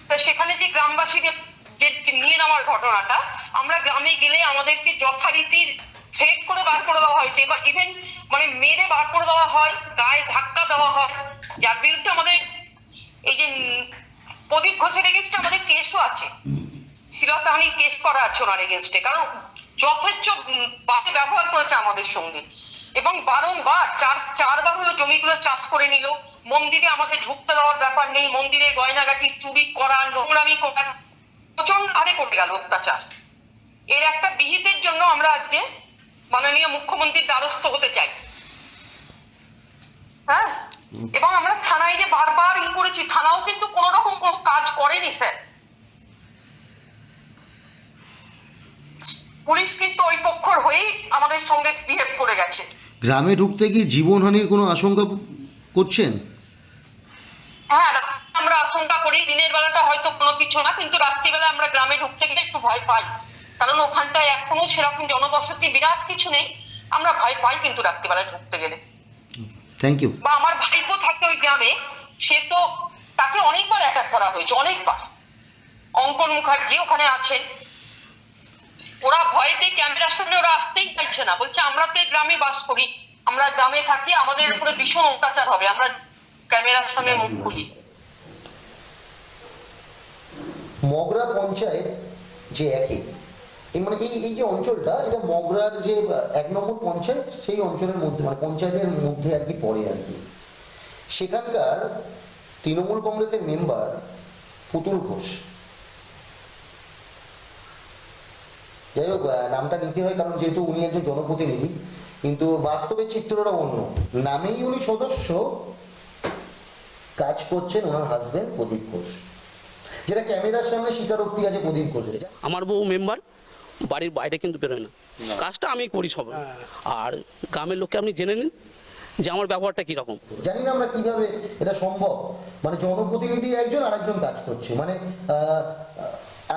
তো সেখানে যে গ্রামবাসীদের যে নিয়ে নেওয়ার ঘটনাটা, আমরা গ্রামে গেলে আমাদেরকে যথারীতি থ্রেট করে বার করে দেওয়া হয়েছে, বা ইভেন মানে মেরে বার করে দেওয়া হয়, গায়ে ধাক্কা দেওয়া হয়, যার বিরুদ্ধে আমাদের এই যে প্রদীপ ঘোষের এগেনস্টে আমাদের কেসও আছে, শিলতাহানির কেস করা আছে ওনার এগেনস্টে, কারণ যথেচ্ছ বাজে ব্যবহার করেছে আমাদের সঙ্গে এবং বারংবার চারবার হলো জমিগুলো চাষ করে নিল। মন্দিরে আমাদের ঢুকতে দেওয়ার ব্যাপার নেই, মন্দিরের গয়নাগাটি চুরি করা, নোংরামি করা, প্রচন্ড হারে করতে গেল অত্যাচার। এর একটা বিহিতের জন্য আমরা আজকে মাননীয় মুখ্যমন্ত্রীর দ্বারস্থ হতে চাই। হ্যাঁ, এবং আমরা থানায় যে বারবার করেছি, থানাও কিন্তু কোন রকম কোনো কাজ করেনি স্যার। পুলিশ কিন্তু ওই পক্ষর হয়েই আমাদের সঙ্গে বিহেভ করে গেছে। গ্রামে ঢুকতে গিয়ে জীবনহানির কোনো আশঙ্কা করছেন? হ্যাঁ, আমরা আশঙ্কা করি। দিনের বেলাটা হয়তো কোনো কিছু না, কিন্তু রাত্রিবেলা আমরা গ্রামে ঢুকতে গেলে একটু ভয় পাই, কারণ ওখানটায় এখনো সেরকম জনবসতি বিরাট কিছু নেই। আমরা ভয় পাই কিন্তু রাত্রিবেলায় ঢুকতে গেলে। Thank you. বা আমার ভাইপো থাকে ওই গ্রামে, সে তো তাকে অনেকবার অ্যাটাক করা হয়েছে, অনেকবার। অঙ্কন মুখার্জি ওখানে আছেন, ওরা ভয়েতে ক্যামেরার সামনে ওরা আসতেই চাইছে না, বলছে আমরা তো এই গ্রামে বাস করি, আমরা গ্রামে থাকি, আমাদের উপরে ভীষণ অত্যাচার হবে, আমরা ক্যামেরার সামনে মুখ খুলি। মগরা পঞ্চায়েত যে একই, মানে এই যে অঞ্চলটা, এটা মগরার যে 1 নম্বর পঞ্চায়েত, সেই অঞ্চলের মধ্যে, মানে পঞ্চায়েতের মধ্যে আর কি পড়ে আর কি। সেখানকার তৃণমূল কংগ্রেসের মেম্বার পুতুল ঘোষ, যাই হোক নামটা নিতে হয় কারণ যেহেতু উনি একজন জনপ্রতিনিধি, কিন্তু বাস্তবে চিত্রটা অন্য। নামেই উনি সদস্য, কাজ করছেন ওনার হাজবেন্ড প্রদীপ ঘোষ, যেটা ক্যামেরার সামনে স্বীকারোক্তি আছে প্রদীপ ঘোষের। আমার বউ মেম্বার, বাড়ির বাইরে কিন্তু বেরোয় না, কাজটা আমি করি সব। আর গ্রামের লোককে আপনি জেনে নিন যে আমার ব্যবহারটা কিরকম। জানি না আমরা কিভাবে এটা সম্ভব, মানে জনপ্রতিনিধি একজন আর একজন কাজ করছে। মানে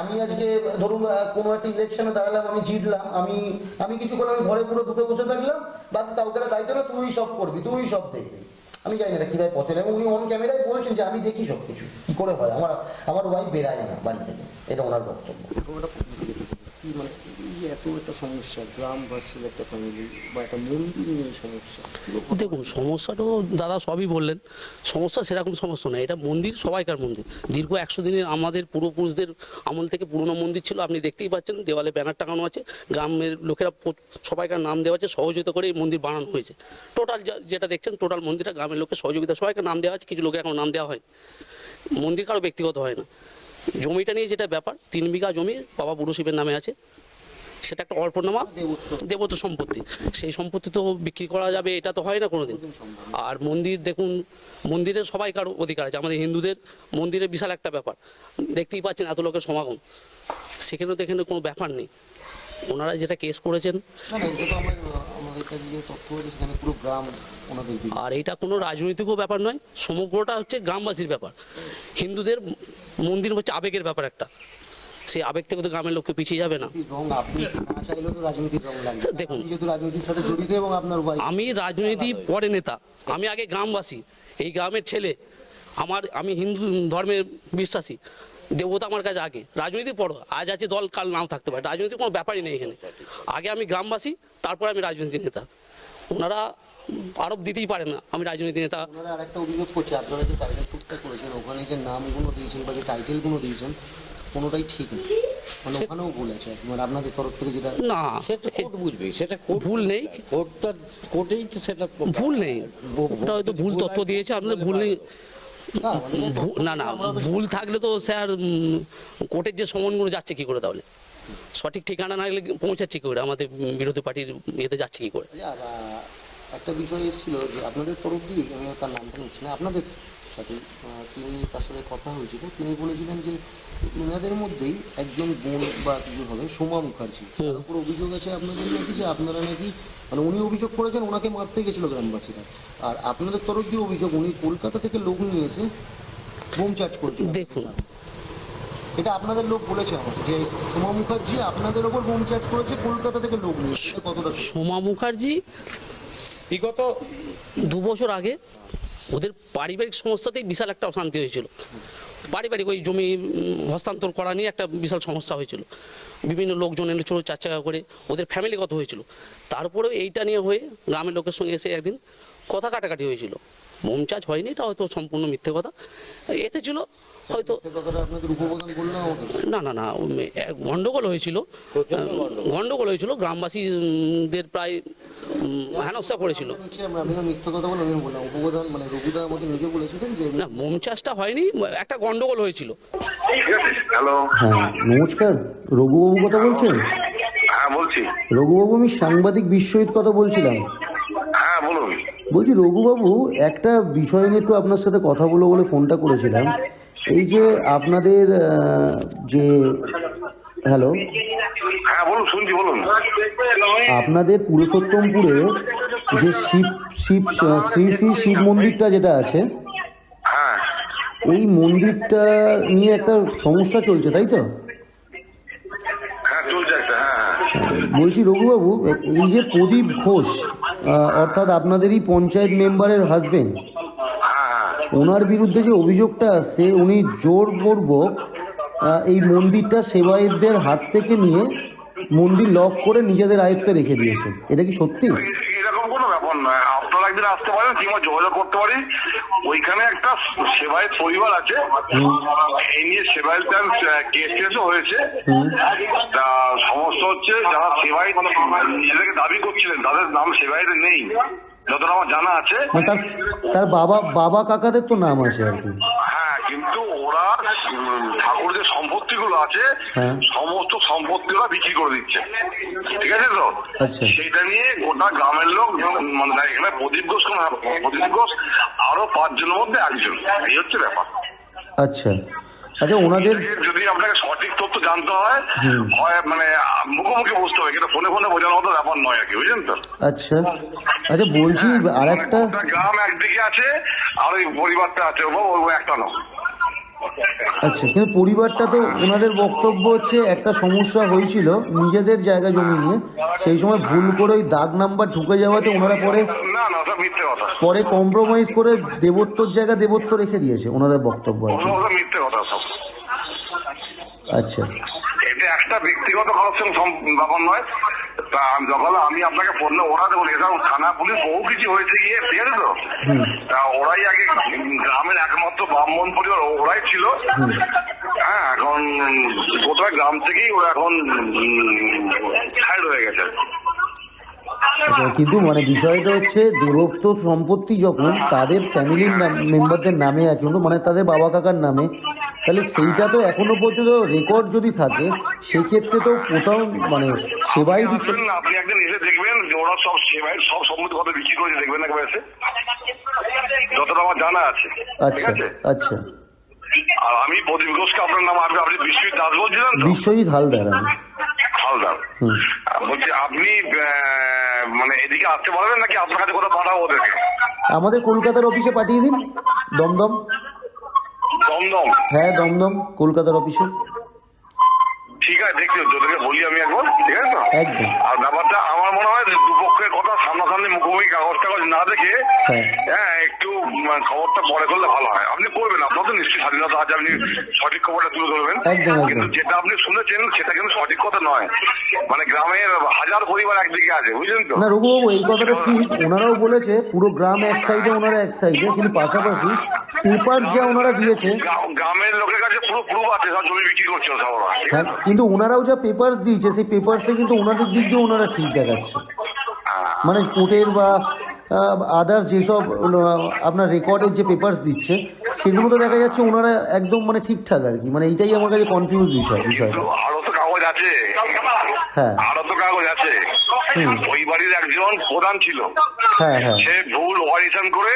আমি আজকে ধরুন কোনো একটা ইলেকশনে দাঁড়ালাম, আমি জিতলাম, আমি কিছু করলাম, আমি ঘরে পুরো ঢুকে বসে থাকলাম, বাকি কাউকে দায়িত্ব না, তুই সব করবি, তুই সব দেখবি। আমি জানি না এটা কিভাবে পছন্দ, এবং উনি অন ক্যামেরায় বলছেন যে আমি দেখি সব কিছু কি করে হয়, আমার ওয়াইফ বেরায় না বাড়ি থেকে, এটা ওনার বক্তব্য। কি মানে এই যে এত একটা সমস্যা, গ্রাম ভার্সেস একটা ফ্যামিলি বা একটা মন্দির নিয়ে সমস্যা, দেখুন সমস্যাটা দাদা সবই বললেন, সমস্যা সেরকম সমস্যা নয়, এটা মন্দির, সবাইকার মন্দির। দীর্ঘ 100 দিনের আমাদের পূর্বপুরুষদের আমল থেকে পুরনো মন্দির ছিল, আপনি দেখতেই পাচ্ছেন দেওয়ালে ব্যানার টাঙানো আছে, গ্রামের লোকেরা সবাইকার নাম দেওয়া আছে, সহযোগিতা করে এই মন্দির বানানো হয়েছে। টোটাল যেটা দেখছেন টোটাল মন্দিরটা গ্রামের লোকের সহযোগিতা, সবাইকে নাম দেওয়া আছে, কিছু লোকের এখন নাম দেওয়া হয়। মন্দির কারো ব্যক্তিগত হয় না। জমিটা নিয়ে যেটা ব্যাপার, 3 বিঘা জমি বাবা বুড়ো শিবের নামে আছে, সেটা একটা অর্পণনামা, দেবত্ব সম্পত্তি, সেই সম্পত্তি তো বিক্রি করা যাবে এটা তো হয় না কোনোদিন। আর মন্দির দেখুন, মন্দিরের সবাইকার অধিকার আছে, আমাদের হিন্দুদের মন্দিরের বিশাল একটা ব্যাপার, দেখতেই পাচ্ছেন এত লোকের সমাগম, সেখানেও তো এখানে কোনো ব্যাপার নেই। ওনারা যেটা কেস করেছেন, আর এইটা কোনো রাজনৈতিকও ব্যাপার নয়, সমগ্রটা হচ্ছে গ্রামবাসীর ব্যাপার। হিন্দুদের মন্দির হচ্ছে আবেগের ব্যাপার একটা, সেই আবেগ থেকে তো গ্রামের লোককে পিছিয়ে যাবে না। দেখুন আমি রাজনীতি পরে নেতা, আমি আগে গ্রামবাসী, এই গ্রামের ছেলে, আমি হিন্দু ধর্মের বিশ্বাসী, দেবতা আমার কাছে আগে, রাজনীতি পড়ো, আজ আছে দল কাল নাও থাকতে পারে, রাজনীতি কোনো ব্যাপারই নেই এখানে। আগে আমি গ্রামবাসী, তারপরে আমি রাজনীতি নেতা। ওনারা আরোপ দিতেই পারে না আমি রাজনীতি নেতা। ওনারা আরেকটা অভিযোগ করছে, আপনারা যে টাইটেল শুটটা করেছেন, ওখানে যে নামগুলো দিয়েছেন বা যে টাইটেলগুলো দিয়েছেন কোনোটাই ঠিক নেই, মানে ওখানেও ভুল আছে, মানে আপনাদের তরফ থেকে যেটা। না সেটা কোর্ট বুঝবে, সেটা ভুল নেই, কোর্টেই তো সেটা ভুল নেই, ওটা হয়তো ভুল তথ্য দিয়েছে, আপনাদের ভুল নেই। না না, ভুল থাকলে তো স্যার কোর্টের যে সমনগুলো যাচ্ছে কি করে, তাহলে সঠিক ঠিকানা না গেলে পৌঁছাচ্ছে কি করে, আমাদের বিরোধী পার্টির ইয়েতে যাচ্ছে কি করে। একটা বিষয় এসেছিল যে আপনাদের তরফ দিয়ে, আমি তার নামটা নিচ্ছি না, আপনাদের সাথে তার সাথে কথা হয়েছিল, তিনি বলেছিলেন যে এনাদের মধ্যেই একজন বোন বা কিছু হবে, সোমা মুখার্জি, তার উপর অভিযোগ আছে আপনাদের নাকি যে আপনারা নাকি, মানে উনি অভিযোগ করেছেন ওনাকে মারতে গেছিল গ্রামবাসীরা, আর আপনাদের তরফ দিয়ে অভিযোগ উনি কলকাতা থেকে লোক নিয়ে এসে বোম চার্জ করেছিল। দেখুন এটা আপনাদের লোক বলেছে আমাকে যে সোমা মুখার্জি আপনাদের ওপর বোম চার্জ করেছে কলকাতা থেকে লোক নিয়ে এসে। কতটা সোমা মুখার্জি বিগত 2 বছর আগে ওদের পারিবারিক সমস্যাতেই বিশাল একটা অশান্তি হয়েছিল, পারিবারিক ওই জমি হস্তান্তর করা নিয়ে একটা বিশাল সমস্যা হয়েছিল, বিভিন্ন লোকজন এনেছিল 4 চাকা করে, ওদের ফ্যামিলিগত হয়েছিল। তারপরেও এইটা নিয়ে হয়ে গ্রামের লোকের সঙ্গে এসে একদিন কথা কাটাকাটি হয়েছিল, বোম চার্জ হয়নি, এটা হয়তো সম্পূর্ণ মিথ্যে কথা, এতে ছিল হয়তো। না না না, গন্ডগোল হয়েছিল, গ্রামবাসীদের প্রায় হেনস্থা করেছিল। না, বোম চার্জটা হয়নি, একটা গন্ডগোল হয়েছিল। হ্যালো, হ্যাঁ নমস্কার, রঘুবাবু কথা বলছেন? হ্যাঁ বলছি। রঘুবাবু, আমি সাংবাদিক বিশ্বজিৎ কথা বলছিলাম। হ্যাঁ বলুন। বলছি রঘুবাবু, একটা বিষয় নিয়ে একটু আপনার সাথে কথা বলবো বলে ফোনটা করেছিলাম। এই যে আপনাদের যে, হ্যালো, হ্যাঁ বলুন, শুনছি, বলুন। আপনাদের পুরুষোত্তমপুরে যে শ্রী শ্রী শিব মন্দিরটা যেটা আছে, হ্যাঁ এই মন্দিরটা নিয়ে একটা সমস্যা চলছে, তাই তো? হ্যাঁ চলছে একটা, হ্যাঁ। বলছি রঘুবাবু, এই যে প্রদীপ ঘোষ, অর্থাৎ আপনাদেরই পঞ্চায়েত মেম্বারের হাজবেন্ড, ওনার বিরুদ্ধে যে অভিযোগটা আসছে, উনি জোরপূর্বক এই মন্দিরটা সেবায়েতদের হাত থেকে নিয়ে মন্দির লক করে নিজেদের আয়ত্তে রেখে দিয়েছেন, এটা কি সত্যি? এরকম কোনো ব্যাপার নয়, আপনারা একদিন আসতে পারেন কিংবা যোগাযোগ করতে পারি। ওইখানে একটা সেবায়েত পরিবার আছে, এই নিয়ে সেবায়েত কেস হয়েছে। তা সমস্যা হচ্ছে যারা সেবায়েত নিজেদেরকে দাবি করছিলেন তাদের নাম সেবায়েতে নেই যতটা আমার জানা আছে। মানে তার বাবা কাকাদের তো নাম আছে আর কি। হ্যাঁ, কিন্তু ওরা ঠাকুর যে সম্পত্তিগুলো আছে সমস্ত সম্পত্তি ওরা বিক্রি করে দিচ্ছে, ঠিক আছে তো? আচ্ছা। সেটা নিয়ে গোটা গ্রামের লোক, মানে এখানে প্রদীপ ঘোষ আরো 5 জনের মধ্যে একজন, এই হচ্ছে ব্যাপার। আচ্ছা আচ্ছা, ওনাদের যদি আপনাকে সঠিক তথ্য জানতে হয় মানে মুখোমুখি বসতে হবে, কিন্তু ফোনে বোঝানোর মতো ব্যাপার নয় আর কি, বুঝলেন তো? আচ্ছা আচ্ছা, বলছি আর একটা, গ্রাম একদিকে আছে আর ওই পরিবারটা আছে, ও একটা নয়। আচ্ছা, কিন্তু পরিবারটা তো ওনাদের বক্তব্য হচ্ছে একটা সমস্যা হয়েছিল নিজেদের জায়গা জমি নিয়ে, সেই সময় ভুল করে ওই দাগ নাম্বার ঢুকে যাওয়াতে ওনারা না সব মিথ্যে কথা, পরে কম্প্রোমাইজ করে দেবত্বর জায়গা দেবত্ব রেখে দিয়েছে ওনাদের বক্তব্য আর কি। মিথ্যে কথা সব। আচ্ছা, এটা একটা ব্যক্তিগত কারণ ব্যাপার নয়। তা যখন আমি আপনাকে ফোন ওরা দেখুন, এসব থানা পুলিশ বহু কিছু হয়েছে গিয়ে, ঠিক আছে তো? তা ওরাই আগে গ্রামের একমাত্র ব্রাহ্মণ পরিবার ওরাই ছিল। হ্যাঁ, এখন গোটা গ্রাম থেকেই ওরা এখন সাইড হয়ে গেছে। আচ্ছা, কিন্তু মানে বিষয়টা হচ্ছে দেবত্ব সম্পত্তি যখন তাদের ফ্যামিলির মেম্বারদের নামে আছে, মানে তাদের বাবা কাকার নামে, তাহলে সেইটা তো এখনো পর্যন্ত রেকর্ড যদি থাকে সেক্ষেত্রে তো কোথাও মানে সেবাই দিচ্ছে না। আপনি একদিন এসে দেখবেন যে ওরা সব সেবাই সব সম্পত্তি কত বিক্রি করেছে, দেখবেন একবার এসে, যতটা আমার জানা আছে। ঠিক আচ্ছা আছে? আচ্ছা। আর আমি প্রদীপ ঘোষকে, আপনার নাম আপনি বিশ্বজিৎ দাস বলছিলেন তো? বিশ্বজিৎ হালদার। হালদার। বলছি আপনি মানে এদিকে আসতে পারবেন নাকি আপনার কাছে কোথাও পাঠাবো ওদেরকে? আমাদের কলকাতার অফিসে পাঠিয়ে দিন। দমদম। হ্যাঁ, দমদম কলকাতার অফিসে। ঠিক আছে, দেখছি ওদেরকে বলি আমি একবার, ঠিক আছে তো? একদম। আর ব্যাপারটা আমার মনে হয় দুপক্ষের কথা সামনাসামনি মুখোমুখি কাগজ না দেখে একটু খবরটা পরে করলে ভালো হয়। আপনি করবেন, আপনার তো নিশ্চয়ই স্বাধীনতা আছে, আপনি সঠিক খবরটা তুলে ধরবেন। কিন্তু যেটা আপনি শুনেছেন সেটা কিন্তু সঠিক কথা নয়। মানে গ্রামের 1000 পরিবার একদিকে আছে, বুঝলেন তো? না রঘুবাবু, এই কথাটা ঠিক, ওনারাও বলেছে পুরো গ্রাম এক সাইডে, ওনারা এক সাইডে, কিন্তু পাশাপাশি পেপার যা ওনারা দিয়েছে, গ্রামের লোকের কাছে পুরো প্রুফ আছে, সব জমি বিক্রি করছে ওরা। হ্যাঁ, কিন্তু ওনারাও যা পেপার দিয়েছে সেই পেপারসে কিন্তু ওনাদের দিক দিয়ে ওনারা ঠিক দেখাচ্ছে, মানে কোর্টের বা আদার্স যেসব আপনার রেকর্ডের যে পেপারস দিচ্ছে সেগুলো তো দেখা যাচ্ছে ওনারা একদম মানে ঠিকঠাক আর কি। মানে এইটাই আমার কাছে কনফিউজ বিষয়টা। আরো তো কাগজ আছে, হ্যাঁ আরো তো কাগজ আছে। ওই বাড়ির একজন প্রধান ছিল, সে ভুল ওয়ারিশন করে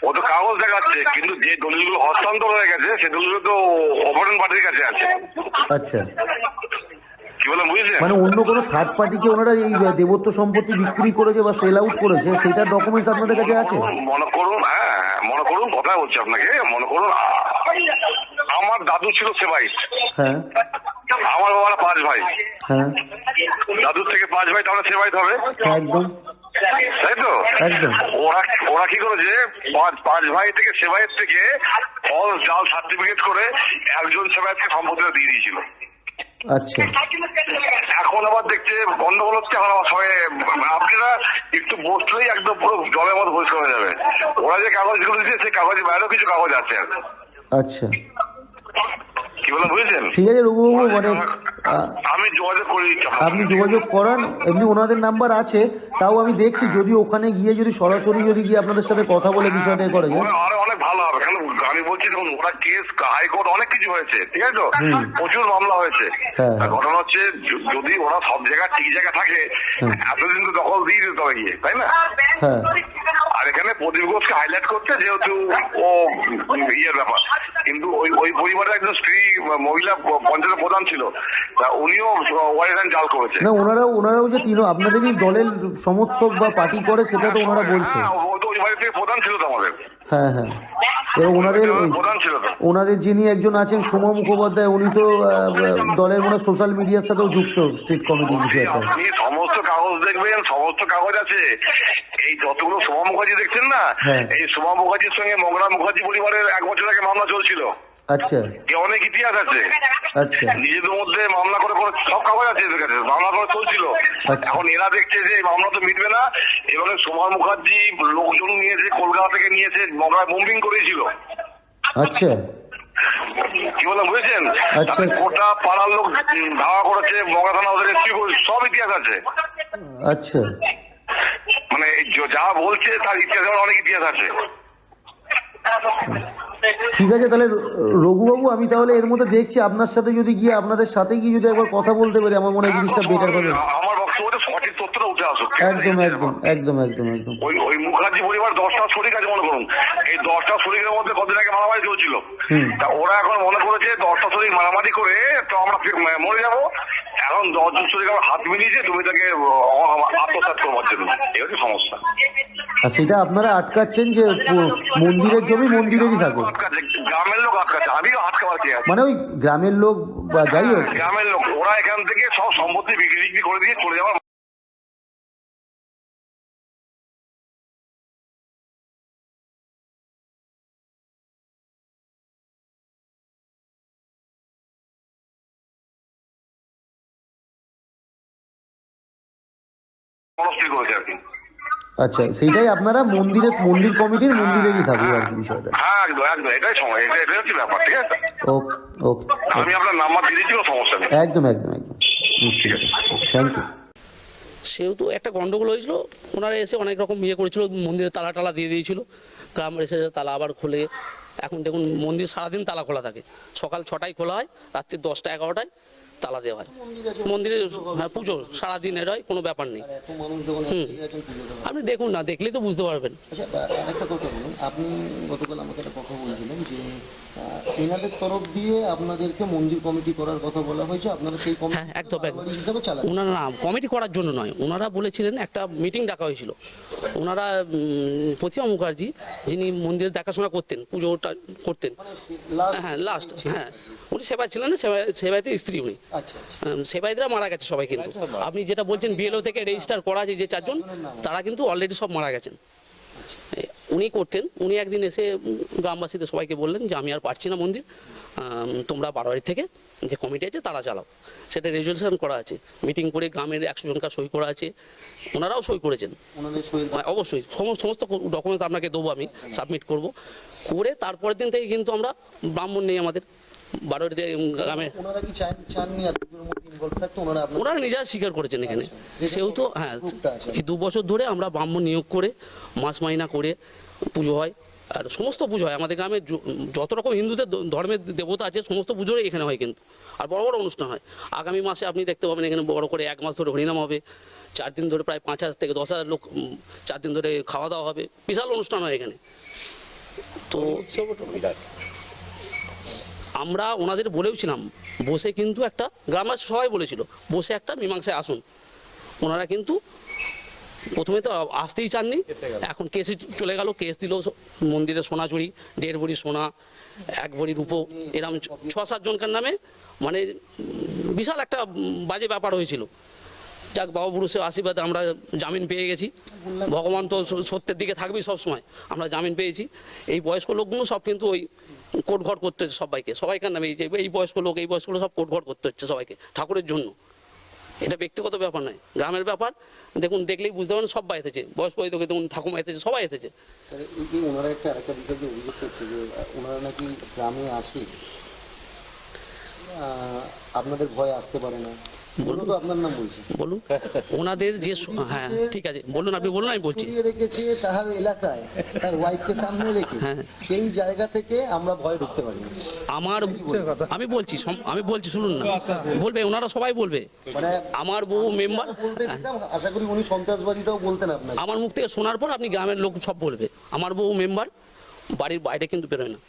ও তো কাগজ দেখাচ্ছে, কিন্তু যে দলিলগুলো হস্তান্তর হয়ে গেছে সে দলিলগুলো তো অপরাধ পার্টির কাছে আছে। আচ্ছা, কি বলেন বুঝলেন? মানে অন্য কোনো থার্ড পার্টিকে ওনারা এই দেবত্ব সম্পত্তি বিক্রি করেছে বা সেল আউট করেছে, সেটার ডকুমেন্টস আপনাদের কাছে আছে? মনে করুন, মনে করুন, কথা বলছি আপনাকে, মনে করুন আমার দাদু ছিল সেবাইট, হ্যাঁ, আমার বাবারা 5 ভাই, হ্যাঁ, দাদুর থেকে 5 ভাই, তাহলে সেবাইট হবে। একদম, তাই তো? একদম। ওরা কি করেছে, 5 ভাই থেকে সেবাইট থেকে ফলস জাল সার্টিফিকেট করে একজন সেবাইটকে সম্পত্তিটা দিয়ে দিয়েছিল। আচ্ছা, এখন আবার দেখছে গন্ডগোল হচ্ছে, এখন আবার সবাই আপনারা একটু বসলেই একদম পুরো জলের মতো পরিষ্কার হয়ে যাবে। ওরা যে কাগজগুলো দিয়েছে সেই কাগজের বাইরেও কিছু কাগজ আছে। আচ্ছা, কি বলেন বুঝলেন? ঠিক আছে রঘুবাবু, মানে আমি যোগাযোগ করে দিচ্ছি, আপনি যোগাযোগ করান, এমনি ওনাদের নাম্বার আছে, তাও আমি দেখছি যদি ওখানে গিয়ে যদি সরাসরি যদি গিয়ে আপনাদের সাথে কথা বলে বিষয়টা করে যায় আরো অনেক ভালো হবে। কারণ আমি বলছি দেখুন, ওরা কেস হাইকোর্ট অনেক কিছু হয়েছে, ঠিক আছে তো? প্রচুর মামলা হয়েছে। ঘটনা হচ্ছে যদি ওরা সব জায়গায় ঠিক জায়গা থাকে এতদিন তো দখল দিয়ে দিতে হবে গিয়ে, তাই না? আর এখানে প্রদীপ ঘোষকে হাইলাইট করতে যেহেতু ও ইয়ের ব্যাপার, কিন্তু ওই পরিবারের একজন স্ত্রী মহিলা পঞ্চায়েতের প্রধান ছিল, তা উনিও ওয়ারিশন জাল করেছে। না, ওনারাও যে আপনাদেরই দলের সমর্থক বা পার্টি করে সেটা তো ওনারা বলছে। ও তো ওই বাড়ি থেকে প্রধান ছিল তো আমাদের। হ্যাঁ হ্যাঁ, এবং ওনাদের প্রধান ছিল তো। ওনাদের যিনি একজন আছেন সোমা মুখোপাধ্যায়, উনি তো দলের মনে সোশ্যাল মিডিয়ার সাথেও যুক্ত স্টেট কমিটির বিষয়টা। আপনি সমস্ত কাগজ দেখবেন, সমস্ত কাগজ আছে। এই যতগুলো সোমা মুখার্জি দেখছেন না, হ্যাঁ। এই সোমা মুখার্জির সঙ্গে মগরা মুখার্জি পরিবারের 1 বছর আগে মামলা চলছিল। আচ্ছা অনেক ইতিহাস আছে, আচ্ছা নিজেদের মধ্যে মামলা করে করে সব কাগজ আছে এদের কাছে, মামলা করে চলছিল। আচ্ছা। এখন এরা দেখছে যে এই মামলা তো মিটবে না, এবং সোমা মুখার্জি লোকজন নিয়েছে, কলকাতা থেকে নিয়েছে, মগরায় বোম্বিং করেছিল। আচ্ছা কি বললাম বুঝেছেন? আচ্ছা। তারপরে গোটা পাড়ার লোক ধাওয়া করেছে, মগরা থানা ওদের রেস্কিউ করেছে, সব ইতিহাস আছে। আচ্ছা মানে যা বলছে তার ইতিহাসে অনেক ইতিহাস আছে। ঠিক আছে, তাহলে রঘুবাবু আমি তাহলে এর মধ্যে দেখছি আপনার সাথে যদি গিয়ে আপনাদের সাথে গিয়ে যদি একবার কথা বলতে পারি, আমার মনে হয় জিনিসটা বেটার হবে। আমার বক্তব্যটা সঠিক তথ্যটা উঠে আসুক। একদম একদম একদম একদম একদম ওই মুখার্জি পরিবার 10টা শরিক আছে মনে করুন। এই 10টা শরিকের মধ্যে কদিন আগে মারামারি চলছিল। তা ওরা এখন মনে করেছে 10টা শরিক মারামারি করে তো আমরা মরে যাবো। এখন 10 জন শরিক আমার হাত মিলিয়েছে তুমি তাকে আত্মসাৎ করবার জন্য। এই হচ্ছে সমস্যা। আর সেটা আপনারা আটকাচ্ছেন যে মন্দিরের জমি মন্দিরেরই থাকুক, আটকাচ্ছে, গ্রামের লোক আটকাচ্ছে, আমিও আটকাবার কে আছে? মানে ওই গ্রামের লোক বা যাই হোক। গ্রামের লোক ওরা এখান থেকে সব সম্পত্তি বিক্রি করে দিয়ে চলে যাওয়ার মনস্থির করেছে আর কি। আচ্ছা, সেইটাই আপনারা মন্দির কমিটির মন্দিরেরই থাকুক আর কি বিষয়টা। হ্যাঁ একদম একদম, এটাই সময়, এটাই হচ্ছে ব্যাপার। ঠিক আছে, ওকে ওকে, আমি আপনার নাম্বার দিয়ে দিচ্ছি, কোনো সমস্যা নেই। একদম একদম একদম নিশ্চয়ই, থ্যাংক ইউ। সেহেতু একটা গন্ডগোল হয়েছিল, ওনারা এসে অনেক রকম ইয়ে করেছিল, মন্দিরে তালা টালা দিয়ে দিয়েছিল, গ্রাম এসে তালা আবার খোলে। এখন দেখুন মন্দির সারাদিন তালা খোলা থাকে, সকাল 6টায় খোলা হয়, রাত্রি 10টা 11টায় তালা দেওয়া হয়। মন্দিরে হ্যাঁ পুজো সারাদিন এর হয়, কোনো ব্যাপার নেই। আপনি দেখুন না, দেখলেই তো বুঝতে পারবেন। আচ্ছা আরেকটা কথা বলুন, আপনি গতকাল আমাকে একটা কথা বলছিলেন যে এনাদের তরফ দিয়ে আপনাদেরকে মন্দির কমিটি করার কথা বলা হয়েছে, আপনারা সেই কমিটি হ্যাঁ একদম হিসাবে চালান। ওনারা না কমিটি করার জন্য নয়, ওনারা বলেছিলেন একটা মিটিং ডাকা হয়েছিল। ওনারা প্রতিমা মুখার্জি যিনি মন্দিরের দেখাশোনা করতেন, পুজোটা করতেন, হ্যাঁ লাস্ট, হ্যাঁ উনি সেবায় ছিলেন না, সেবাইতে স্ত্রী উনি। আচ্ছা সেবাইতরা মারা গেছে সবাই, কিন্তু আপনি যেটা বলছেন বিএলও থেকে রেজিস্টার করা আছে যে 4 জন, তারা কিন্তু অলরেডি সব মারা গেছেন। উনি করতেন, উনি একদিন এসে গ্রামবাসীদের সবাইকে বললেন যে আমি আর পারছি না মন্দির, তোমরা বারোয়ারি থেকে যে কমিটি আছে তারা চালাও। সেটা রেজলিউশন করা আছে, মিটিং করে গ্রামের 100 জনকার সই করা আছে, ওনারাও সই করেছেন। অবশ্যই সমস্ত ডকুমেন্টস আপনাকে দেবো, আমি সাবমিট করব করে তারপরের দিন থেকে কিন্তু আমরা ব্রাহ্মণ নেই আমাদের বারোয়ারিতে গ্রামে। ওনারা নিজেরা স্বীকার করেছেন এখানে, সেহেতু হ্যাঁ এই 2 বছর ধরে আমরা ব্রাহ্মণ নিয়োগ করে মাস মাইনা করে পুজো হয়, আর সমস্ত পুজো হয় আমাদের গ্রামে, যত রকম হিন্দুদের ধর্মের দেবতা আছে সমস্ত পুজোই এখানে হয় কিন্তু, আর বড় বড় অনুষ্ঠান হয়। আগামী মাসে আপনি দেখতে পাবেন এখানে বড় করে 1 মাস ধরে হরিনাম হবে, 4 দিন ধরে প্রায় 5000 থেকে 10,000 লোক 4 দিন ধরে খাওয়া দাওয়া হবে, বিশাল অনুষ্ঠান হয় এখানে। তো আমরা ওনাদের বলেওছিলাম বসে, কিন্তু একটা গ্রামবাসী সবাই বলেছিল বসে একটা মীমাংসায় আসুন। ওনারা কিন্তু প্রথমে তো আসতেই চাননি, এখন কেসে চলে গেল, কেস দিল মন্দিরে সোনা চুরি, 1.5 ভরি সোনা, 1 ভরি রূপো, এরকম 6-7 জনকার নামে, মানে বিশাল একটা বাজে ব্যাপার হয়েছিল। যাক বাবা পুরুষের আশীর্বাদে আমরা জামিন পেয়ে গেছি, ভগবান তো সত্যের দিকে থাকবেই সবসময়, আমরা জামিন পেয়েছি। এই বয়স্ক লোকগুলো সব কিন্তু ওই কোটঘর করতে হচ্ছে সবাইকার নামে, এই বয়স্ক লোক এই বয়স্কগুলো সব কোটঘর করতে হচ্ছে সবাইকে ঠাকুরের জন্য। এটা ব্যক্তিগত ব্যাপার নয়, গ্রামের ব্যাপার। দেখুন দেখলেই বুঝতে পারেন সবাই এসেছে, বয়স্ক হয়তো দেখুন ঠাকুমা এসেছে, সবাই এসেছে। ওনারা আরেকটা বিষয় যে অভিযোগ করছে যে ওনারা নাকি গ্রামে আসে আপনাদের ভয় আসতে পারে না। বলুন তো, আপনার নাম বলছি, বলুন ওনাদের যে হ্যাঁ ঠিক আছে বলুন, আপনি বলুন, আমি বলছি। রেখেছে তার এলাকায় তার ওয়াইফকে সামনে রেখে, সেই জায়গা থেকে আমরা ভয় ঢুকতে পারি না। আমি বলছি শুনুন না, বলবে ওনারা সবাই বলবে। আমার বহু মেম্বার, আশা করি উনি সন্ত্রাসবাদীটাও বলতেন আপনার, আমার মুখ থেকে শোনার পর আপনি গ্রামের লোক সব বলবে। আমার বহু মেম্বার বাড়ির বাইরে কিন্তু বেরোয় না,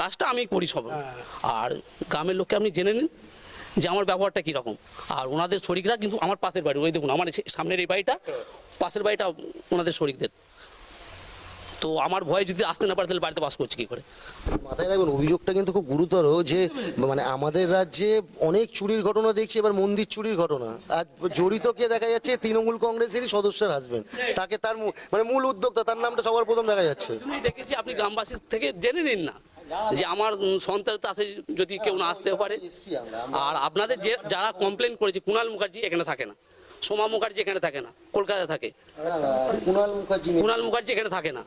কাজটা আমি করি সব। আর গ্রামের লোককে আপনি জেনে নিন যে আমার ব্যবহারটা কীরকম। আর ওনাদের শরিকরা কিন্তু আমার পাশের বাড়ি, ওই দেখুন আমার সামনের এই বাড়িটা, পাশের বাড়িটা ওনাদের শরিকদের। তো তো আমার ভয়ে যদি আসতে না পারে তাহলে বাড়িতে বাস করছে কি করে? মাথায় রাখবেন, অভিযোগটা কিন্তু খুব গুরুতর যে মানে আমাদের রাজ্যে অনেক চুরির ঘটনা দেখছি, এবার মন্দির চুরির ঘটনা। আর জড়িত কে দেখা যাচ্ছে? তৃণমূল কংগ্রেসেরই সদস্যের হাজবেন্ড, তাকে তার মানে মূল উদ্যোক্তা, তার নামটা সবার প্রথম দেখা যাচ্ছে। আমি দেখেছি, আপনি গ্রামবাসীর থেকে জেনে নিন না যে আমার সন্তানের কাছে যদি কেউ না আসতে পারে। আর আপনাদের যে যারা কমপ্লেন করেছে, কুণাল মুখার্জি এখানে থাকে না, সোমা মুখার্জি এখানে থাকে না, কলকাতায় থাকে। কুণাল মুখার্জি এখানে থাকে না,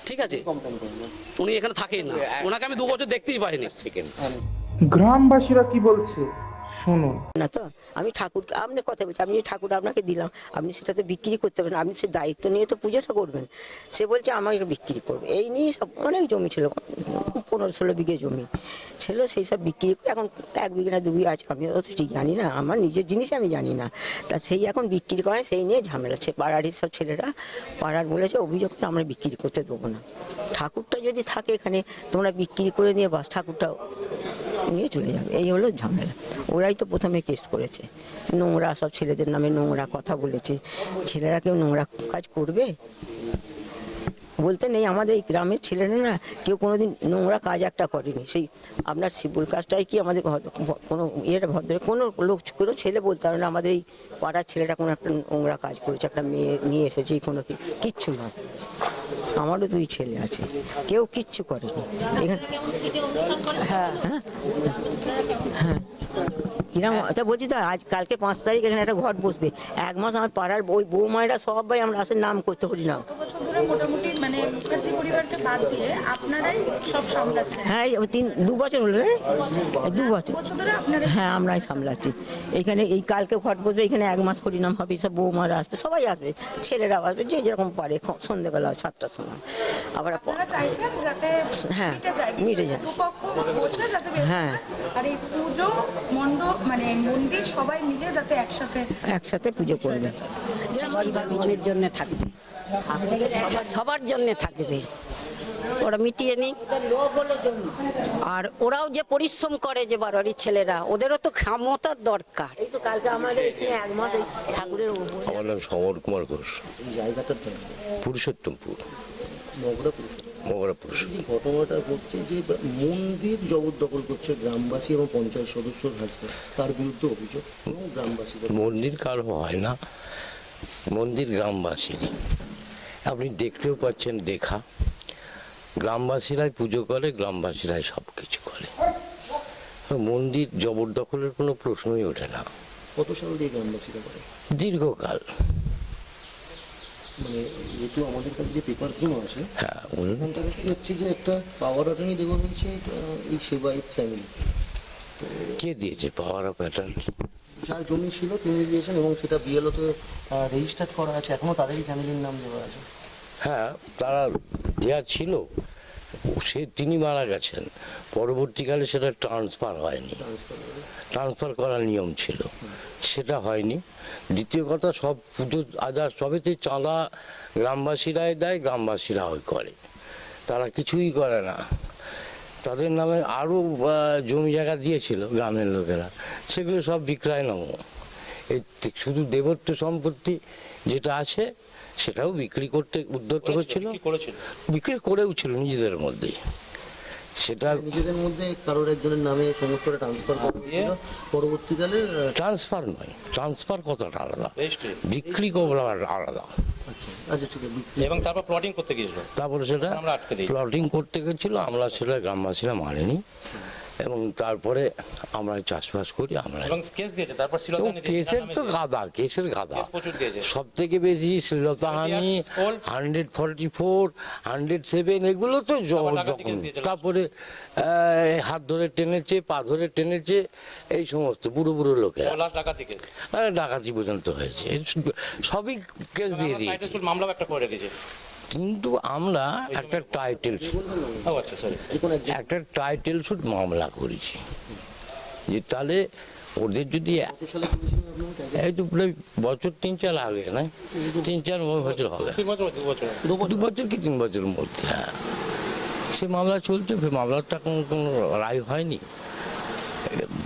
ঠিক আছে, উনি এখানে থাকেন না, ওনাকে আমি 2 বছর দেখতেই পাইনি। গ্রামবাসীরা কি বলছে শুনুন। না তো আমি ঠাকুর, আপনি কথা বলছি, আমি যে ঠাকুর আপনাকে দিলাম, আপনি সেটা তো বিক্রি করতে পারেন, আপনি সে দায়িত্ব নিয়ে তো পুজোটা করবেন। সে বলছে আমাকে বিক্রি করবে, এই নিয়ে সব অনেক জমি ছিল, 15-16 বিঘে জমি ছিল, সেই সব বিক্রি করে এখন 1 বিঘে না 2 বিঘে আছে, আমি অত ঠিক জানি না, আমার নিজের জিনিস আমি জানি না। তা সেই এখন বিক্রি করে, সেই নিয়ে ঝামেলা। সে পাড়ারই সব ছেলেরা পাড়ার বলেছে অভিযোগ করে আমরা বিক্রি করতে দেবো না। ঠাকুরটা যদি থাকে এখানে, তোমরা বিক্রি করে নিয়ে বাস ঠাকুরটা নিয়ে চলে যাবে, এই হলো ঝামেলা। ওরাই তো প্রথমে কেস করেছে, নোংরা সব ছেলেদের নামে নোংরা কথা বলেছে। ছেলেরা কেউ নোংরা কাজ করবে বলতে নেই, আমাদের এই গ্রামের ছেলেরা না কেউ কোনোদিন নোংরা কাজ একটা করেনি। সেই আপনার শিবুল কাজটাই কি আমাদের কোনো ইয়েটা ভদ্র কোনো লোক, কোনো ছেলে বলতে পারে না আমাদের এই পাড়ার ছেলেটা কোনো একটা নোংরা কাজ করেছে, একটা মেয়ে নিয়ে এসেছে, কোনো কিচ্ছু নয়। আমারও 2 ছেলে আছে, কেউ কিচ্ছু করেনি এখানে। হ্যাঁ হ্যাঁ হ্যাঁ, কিরম তা বলছি তো, আজ কালকে 5 তারিখ এখানে একটা ঘট বসবে, 1 মাস আমার পাড়ার ওই বৌমায়েরা সবাই আমরা আসে নাম করতে পারি না। মোটামুটি মানে মুখার্জি পরিবারকে বাদ দিয়ে আপনারাই সব সামলাচ্ছেন? হ্যাঁ, 2 বছর হলো রে, 2 বছর ধরে আপনারা? হ্যাঁ, আমরাই সামলাচ্ছি। এখানে এই কালকে ঘট বসবে, এখানে 1 মাস পরিণাম হবে, সব বৌমারা আসবে, সবাই আসবে, ছেলেরাও আসবে, যে যেরকম পারে। সন্ধ্যেবেলা 7টার সময় আবার আপনারা চাইছেন যাতে হ্যাঁ মিটে যায়, দুপক্ষ বসে যাতে হ্যাঁ, আর এই পুজো মণ্ডপ মানে মন্দির সবাই মিলে যাতে একসাথে পুজো করবে, সবার জন্য থাকবে, সবার জন্য থাকবে, ওরা মিটিয়ে নি। আর ওরাও যে পরিশ্রম করে, যে বাড়ির ছেলেরা, ওদেরও তো ক্ষমতার দরকার। এই তো কালকে আমাদের এখানে 1 মাস ঠাকুরের। আমার নাম সমর কুমার ঘোষ, জায়গাটার পুরুষোত্তমপুর, মগরা পুরুষোত্তম। ঘটনাটা ঘটছে যে মন্দির জবরদখল করছে গ্রামবাসী এবং পঞ্চায়েত সদস্যর হাজবেন্ড, তার বিরুদ্ধে অভিযোগ, এবং গ্রামবাসী। মন্দির কারো হয় না, মন্দির গ্রামবাসীরই। আপনি দেখতেও পাচ্ছেন, দেখা গ্রামবাসীরাই পুজো করে, গ্রামবাসীরাই সব কিছু করে, মন্দির জবরদখলের কোনো প্রশ্নই ওঠে না। কত সাল দিয়ে গ্রামবাসীরা করে? দীর্ঘকাল। মানে যেহেতু আমাদের কাছে যে পেপারগুলো আছে, হ্যাঁ, ওখান থেকে কি হচ্ছে যে একটা পাওয়ার অ্যাটর্নি দেওয়া হয়েছে এই সেবায়িত ফ্যামিলি। কে দিয়েছে পাওয়ার অফ অ্যাটর্নি? যার জমি ছিল তিনি দিয়েছেন, এবং সেটা বিএলওতে রেজিস্টার করা আছে, এখনো তাদেরই ফ্যামিলির নাম দেওয়া আছে। হ্যাঁ, তারা দেওয়া ছিল, তিনি মারা গেছেন, পরবর্তীকালে সেটা ট্রান্সফার হয়নি, ট্রান্সফার করার নিয়ম ছিল, সেটা হয়নি। দ্বিতীয় কথা, সব পুজো আজার সবেতে চাঁদা গ্রামবাসীরাই দেয়, গ্রামবাসীরাও করে, তারা কিছুই করে না। তাদের নামে আরও জমি জায়গা দিয়েছিল গ্রামের লোকেরা, সেগুলো সব বিক্রয়নম। এই শুধু দেবত্ব সম্পত্তি যেটা আছে সেটাও বিক্রি করতে উদ্যত হচ্ছিল, বিক্রি করেও ছিল নিজেদের মধ্যেই। সেটা নিজেদের মধ্যে কারোর একজনের নামে সমস্তটা ট্রান্সফার করা হয়েছিল, পরবর্তীকালে ট্রান্সফার নয়, ট্রান্সফার কথাটা আলাদা, বিক্রি করা আলাদা। আচ্ছা ঠিক আছে। এবং তারপর প্লটিং করতে গিয়েছিল, তারপরে সেটা প্লটিং করতে গেছিল, আমরা সেটা গ্রামবাসীরা মানেনি, এবং তারপরে আমরা চাষবাস করি। আমরা কেসের তো গাদা, কেসের গাদা সব থেকে বেশি শ্লীলতাহানি, 144, 107, এগুলো তো তারপরে হাত ধরে টেনেছে, পা ধরে টেনেছে, এই সমস্ত বুড়ো বুড়ো লোকেরা, ডাকাতি পর্যন্ত হয়েছে, সবই কেস দিয়ে দিয়েছে। কিন্তু আমরা একটা টাইটেল শুট মামলা করেছি, যে তাহলে ওদের যদি এই তো প্রায় বছর 3-4 আগে, না 3-4 বছর হবে, 2 বছর কি 3 বছরের মধ্যে। হ্যাঁ, সে মামলা চলছে, মামলাটা কোনো রায় হয়নি।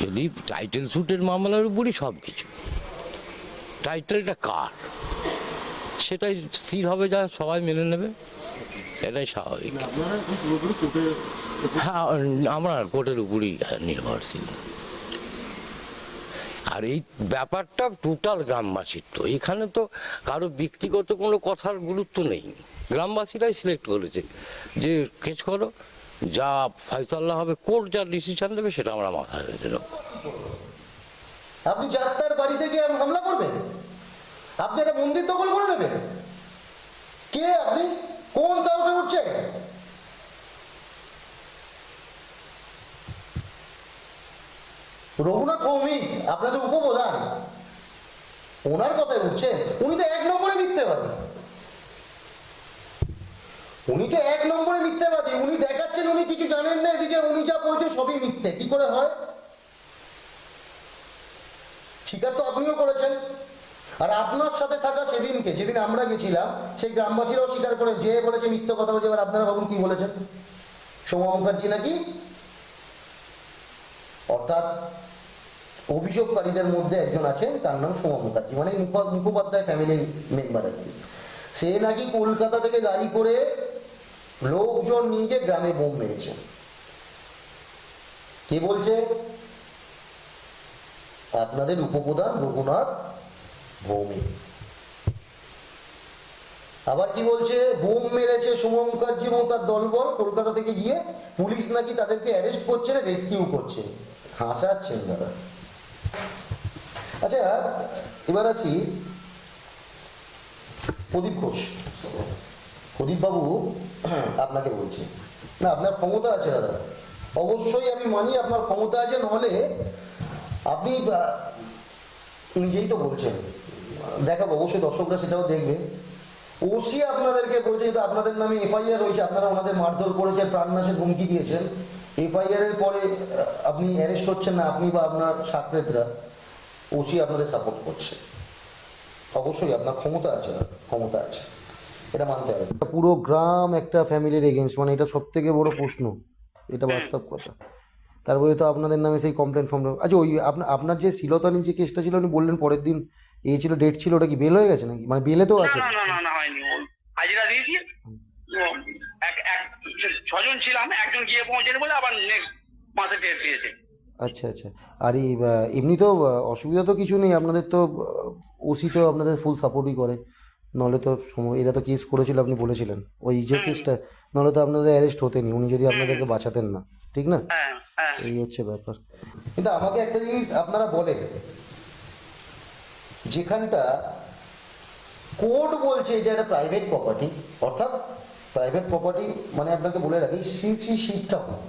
যদি টাইটেল শুটের মামলার উপরই সব কিছু, টাইটেলটা কার সেটাই স্থির হবে, যা সবাই মেনে নেবে। এটাই স্বাভাবিক। আপনারা এখন পুরোপুরি কোর্টের হ্যাঁ, আমরা কোর্টের উপরই নির্ভরশীল। আর এই ব্যাপারটা টোটাল গ্রামবাসীর, তো এখানে তো কারো ব্যক্তিগত কোনো কথার গুরুত্ব নেই। গ্রামবাসীরাই সিলেক্ট করেছে যে কেস করো, যা ফয়সালা হবে, কোর্ট যা ডিসিশন দেবে সেটা আমরা মাথায় রেখে নেব। আপনি যাত্রার বাড়িতে গিয়ে হামলা করবেন? আপনি একটা মন্দির দখল করে নেবেন? কে আপনি? কোন সাহসে উঠছেন? রঘুনাথ ভৌমিক আপনাদের উপপ্রধান, ওনার কথায় উঠছেন? উনি তো 1 নম্বরে মিথ্যাবাদী। উনি তো 1 নম্বরে মিথ্যাবাদী। উনি দেখাচ্ছেন উনি কিছু জানেন না, এদিকে উনি যা বলছেন সবই মিথ্যে। কি করে হয়? স্বীকার তো আপনিও করেছেন। আর আপনার সাথে থাকা সেদিনকে, যেদিন আমরা গেছিলাম, সেই গ্রামবাসীরাও স্বীকার করে, যে বলেছে মিথ্যে কথা বলছে। এবার আপনারা ভাবুন কি বলেছেন। সোমা মুখার্জি নাকি, অর্থাৎ অভিযোগকারীদের মধ্যে একজন আছেন, তার নাম সোমা মুখার্জি, মানে মুখোপাধ্যায় ফ্যামিলির মেম্বার আর কি। সে নাকি কলকাতা থেকে গাড়ি করে লোকজন নিয়ে গিয়ে গ্রামে বোম মেরেছে। কে বলছে? আপনাদের উপপ্রধান রঘুনাথ ভৌমিক। আবার কি বলছে? বোম মেরেছে সোমা মুখার্জি এবং তার দলবল, কলকাতা থেকে গিয়ে পুলিশ নাকি তাদেরকে অ্যারেস্ট করছে, রেস্কিউ করছে। হাসাচ্ছেন দাদা। আচ্ছা, এবার আসি প্রদীপ ঘোষ। প্রদীপ বাবু, আপনাকে বলছি, না আপনার ক্ষমতা আছে দাদা, অবশ্যই আমি মানি আপনার ক্ষমতা আছে, নাহলে আপনি নিজেই তো বলছেন, দেখাবো অবশ্যই, দর্শকরা সেটাও দেখবে। ওসি আপনাদেরকে বলছে যে আপনাদের নামে এফআইআর হয়েছে, আপনারা ওনাদের মারধর করেছেন, প্রাণনাশের হুমকি দিয়েছেন। এফআইআর এর পরে আপনি অ্যারেস্ট হচ্ছেন না, আপনি বা আপনার সাকরেতরা, ওসি আপনাদের সাপোর্ট করছে। অবশ্যই আপনার ক্ষমতা আছে, ক্ষমতা আছে, এটা মানতে হবে। পুরো গ্রাম একটা ফ্যামিলির এগেনস্ট, মানে এটা সব থেকে বড় প্রশ্ন, এটা বাস্তব কথা। তারপরে তো আপনাদের নামে সেই কমপ্লেন ফর্ম। আচ্ছা, ওই আপনার যে শিলতানির যে কেসটা ছিল, উনি বললেন পরের দিন ছিল, ডেট ছিল, ওটা কি বেল হয়ে গেছে নাকি? মানে বেলে তো আছে? না হয়নি। হাজিরা দিয়েছি, 6 জন ছিলাম, একজন গিয়ে পৌঁছেনি বলে আবার নেক্সট মাসে ডেট দিয়েছে। আচ্ছা আচ্ছা। আর এই এমনি তো অসুবিধা তো কিছু নেই, আপনাদের তো ওসি তো আপনাদের ফুল সাপোর্টই করে, নাহলে তো এরা তো কেস করেছিল, আপনি বলেছিলেন ওই যে কেসটা, নাহলে তো আপনাদের অ্যারেস্ট হতেনি উনি যদি আপনাদেরকে বাঁচাতেন না, ঠিক না? এই হচ্ছে ব্যাপার। কিন্তু আমাকে একটা জিনিস আপনারা বলেন, যেখানটা কোর্ট বলছে এটা একটা প্রাইভেট প্রপার্টি, অর্থাৎ প্রাইভেট প্রপার্টি মানে আপনাকে বলে রাখি, শ্রী শ্রী শিব ঠাকুর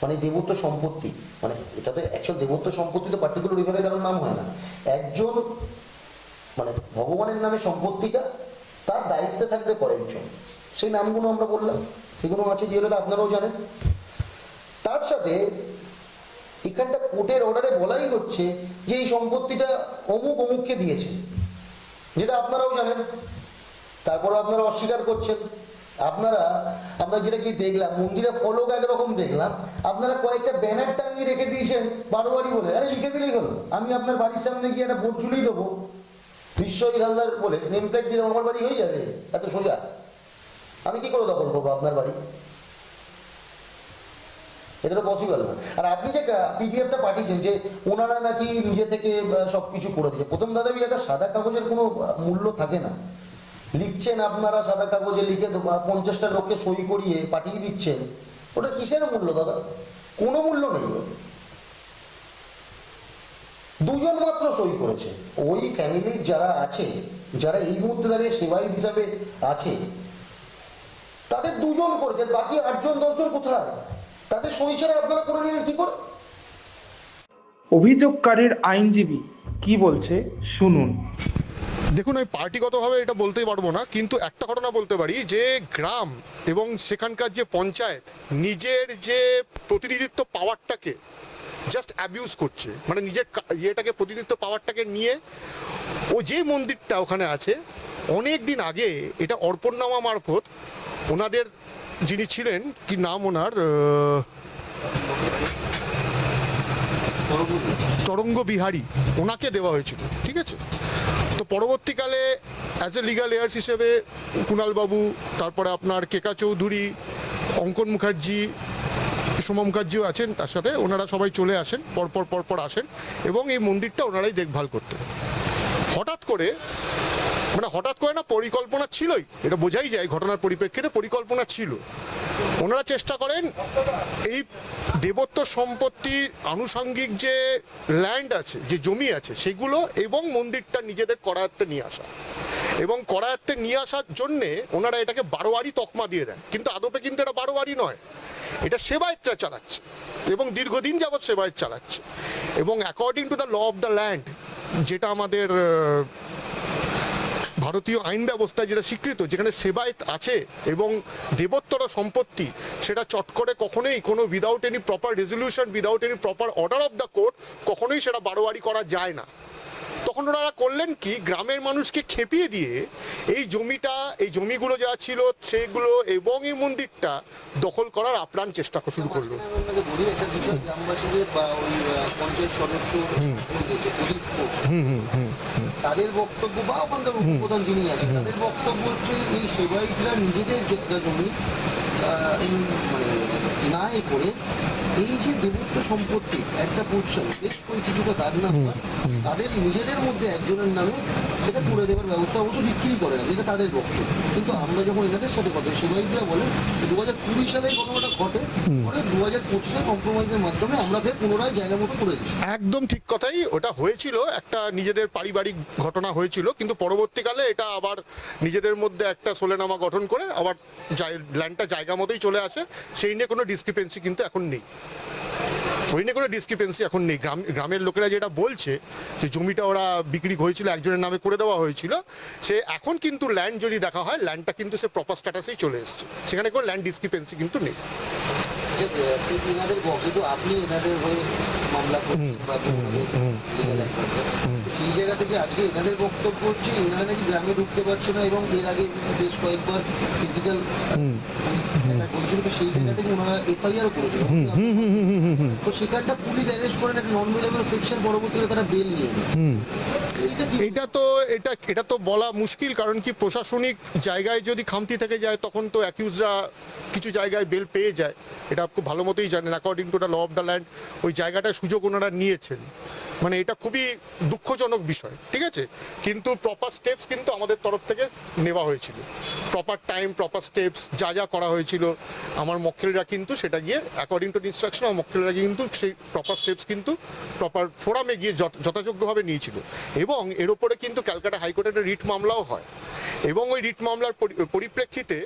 মানে দেবত্ব সম্পত্তি, মানে এটা তো অ্যাকচুয়াল দেবত্ব সম্পত্তি তো পার্টিকুলার ওইভাবে কারোর নাম হয় না, একজন মানে ভগবানের নামে সম্পত্তিটা, তার দায়িত্বে থাকবে কয়েকজন, সেই নামগুলো আমরা বললাম, সেগুলো আছে যেগুলো আপনারাও জানেন। তার সাথে এখানটা কোর্টের অর্ডারে বলাই হচ্ছে যে এই সম্পত্তিটা অমুক অমুককে দিয়েছে, যেটা আপনারাও জানেন, তারপরে আপনারা অস্বীকার করছেন। আমরা যেটা কি দেখলাম, মন্দিরে ফলক একরকম দেখলাম, আপনারা কয়েকটা ব্যানার টাঙিয়ে রেখে দিয়েছেন বারোয়ারি বলে। আরে লিখে দিলেই হলো, আমি আপনার বাড়ির সামনে গিয়ে একটা বোর্ড ঝুলিয়ে দেবো, বিশ্বজিৎ হালদার বলে নেম প্লেট দিয়ে দেবো, আমার বাড়ি হয়ে যাবে, এত সোজা। আমি কি করে দখল করবো আপনার বাড়ি? এটা তো পসিবল না। আর আপনি যে পিডিএফটা পাঠিয়েছেন যে ওনারা নাকি নিজে থেকে সবকিছু করে দিয়েছে, প্রথম দাদা একটা সাদা কাগজের কোনো মূল্য থাকে না। লিখছেন আপনারা সাদা কাগজে, লিখে 50টা লোককে সই করিয়ে পাঠিয়ে দিচ্ছেন, ওটা কিসের মূল্য দাদা? কোনো মূল্য নেই। 2 জন মাত্র সই করেছে, ওই ফ্যামিলির যারা আছে, যারা এই মুহূর্তে দাঁড়িয়ে সেবায়িত হিসাবে আছে, তাদের 2 জন করেছে, বাকি 8 জন 10 জন কোথায়? তাদের সই ছাড়া আপনারা করে নিলেন কি করে? অভিযোগকারীর আইনজীবী কি বলছে শুনুন। দেখুন, আমি পার্টিগতভাবে এটা বলতেই পারবো না, কিন্তু একটা ঘটনা বলতে পারি যে গ্রাম এবং সেখানকার যে পঞ্চায়েত নিজের যে প্রতিনিধিত্ব পাওয়ারটাকে জাস্ট অ্যাবিউজ করছে, মানে নিজের ইয়েটাকে, প্রতিনিধিত্ব পাওয়ারটাকে নিয়ে ও যে মন্দিরটা ওখানে আছে, অনেক দিন আগে এটা অর্পণনামা মারফত ওনাদের যিনি ছিলেন, কি নাম ওনার, তরঙ্গ বিহারী, ওনাকে দেওয়া হয়েছিল, ঠিক আছে? তো পরবর্তীকালে অ্যাজ এ লিগাল এয়ার্স হিসেবে কুণালবাবু, তারপরে আপনার কেকা চৌধুরী, অঙ্কন মুখার্জি, সোমা মুখার্জিও আছেন তার সাথে, ওনারা সবাই চলে আসেন, পরপর আসেন এবং এই মন্দিরটা ওনারাই দেখভাল করতেন। হঠাৎ করে না, পরিকল্পনা ছিলই, এটা বোঝাই যায় ঘটনার পরিপ্রেক্ষিতে পরিকল্পনা ছিল। ওনারা চেষ্টা করেন এই দেবত্ব সম্পত্তির আনুষঙ্গিক যে ল্যান্ড আছে, যে জমি আছে সেগুলো এবং মন্দিরটা নিজেদের করায়ত্তে নিয়ে আসা, এবং করায়ত্তে নিয়ে আসার জন্যে ওনারা এটাকে বারোয়ারি তকমা দিয়ে দেন। কিন্তু আদপে কিন্তু এটা বারোয়ারি নয়, এটা সেবায়েতটা চালাচ্ছে এবং দীর্ঘদিন যাবৎ সেবায়েত চালাচ্ছে। এবং according to the law of the land, যেটা আমাদের ভারতীয় আইন ব্যবস্থায় যেটা স্বীকৃত, যেখানে সেবায়েত আছে এবং দেবোত্তর সম্পত্তি, সেটা চট করে কখনোই কোনো without any proper resolution, without any proper order of the court কখনোই সেটা বারোয়ারি করা যায় না। তখন ওনারা করলেন কি, গ্রামের মানুষকে খেপিয়ে দিয়ে এই জমিগুলো যা ছিল সেগুলো এবং এই মন্দিরটা দখল করার আপ্রাণ চেষ্টা শুরু করলো। তাদের বক্তব্য বা ওখানকার উপপ্রধান যিনি আছেন তাদের বক্তব্য হচ্ছে এই সেবায়িতরা নিজেদের জমি মানে না করে এই যে দেবত্ব সম্পত্তি একটা পোর্শন বেশ করে কিছুটা দাগ না হয় তাদের নিজেদের মধ্যে একজনের নামে সেটা করে দেওয়ার ব্যবস্থা অবশ্য বিক্রি করে না, এটা তাদের পক্ষে। কিন্তু আমরা যখন এনাদের সাথে কথা সেবায়িতরা বলে 2020 সালে এই ঘটনাটা ঘটে, পরে 2025-এ কম্প্রোমাইজের মাধ্যমে আমরা ফের পুনরায় জায়গা মতো করে দিচ্ছি। একদম ঠিক কথাই, ওটা হয়েছিল একটা নিজেদের পারিবারিক ঘটনা হয়েছিল, কিন্তু পরবর্তীকালে এটা আবার নিজেদের মধ্যে একটা সোলেনামা গঠন করে আবার ল্যান্ডটা জায়গা মতোই চলে আসে। সেই নিয়ে কোনো ডিসক্রিপেন্সি কিন্তু এখন নেই, গ্রামের লোকেরা যেটা বলছে যে জমিটা ওরা বিক্রি হয়েছিল, একজনের নামে করে দেওয়া হয়েছিল, সে এখন কিন্তু ল্যান্ড যদি দেখা হয় ল্যান্ডটা কিন্তু সে প্রপার স্ট্যাটাসেই চলে এসছে, সেখানে কোনো ল্যান্ড ডিসক্রিপেন্সি কিন্তু নেই। এনাদের কিন্তু আপনি এনাদের হয়ে মামলা করছেন বা সেই জায়গা থেকে আজকে এনাদের বক্তব্য হচ্ছে এনারা নাকি গ্রামে ঢুকতে পারছে না এবং এর আগে বেশ কয়েকবার ফিজিক্যাল করেছিল, তো সেই জায়গা থেকে ওনারা এফআইআরও করেছিল। তো সেখানটা পুলিশ অ্যারেস্ট করেন একটা নন বেলেবল সেকশন, পরবর্তীকালে তারা বেল নিয়ে এটা তো বলা মুশকিল, কারণ কি প্রশাসনিক জায়গায় যদি খামতি থেকে যায় তখন তো অ্যাকিউজরা কিছু জায়গায় বেল পেয়ে যায়, এটা খুব ভালো মতোই জানেন। According to the law of the land ওই জায়গাটায় সুযোগ ওনারা নিয়েছেন, মানে এটা খুবই দুঃখজনক বিষয়, ঠিক আছে। কিন্তু প্রপার স্টেপস কিন্তু আমাদের তরফ থেকে নেওয়া হয়েছিল, প্রপার টাইম, প্রপার স্টেপস যা করা হয়েছিল আমার মক্কেলরা কিন্তু সেটা গিয়ে অ্যাকর্ডিং টু ইনস্ট্রাকশন আমার মক্কেলরা কিন্তু সেই প্রপার স্টেপস কিন্তু প্রপার ফোরামে গিয়ে যথাযোগ্যভাবে নিয়েছিল। এবং এর উপরে কিন্তু ক্যালকাটা হাইকোর্টের রিট মামলাও হয়, এবং ওই রিট মামলার পরিপ্রেক্ষিতে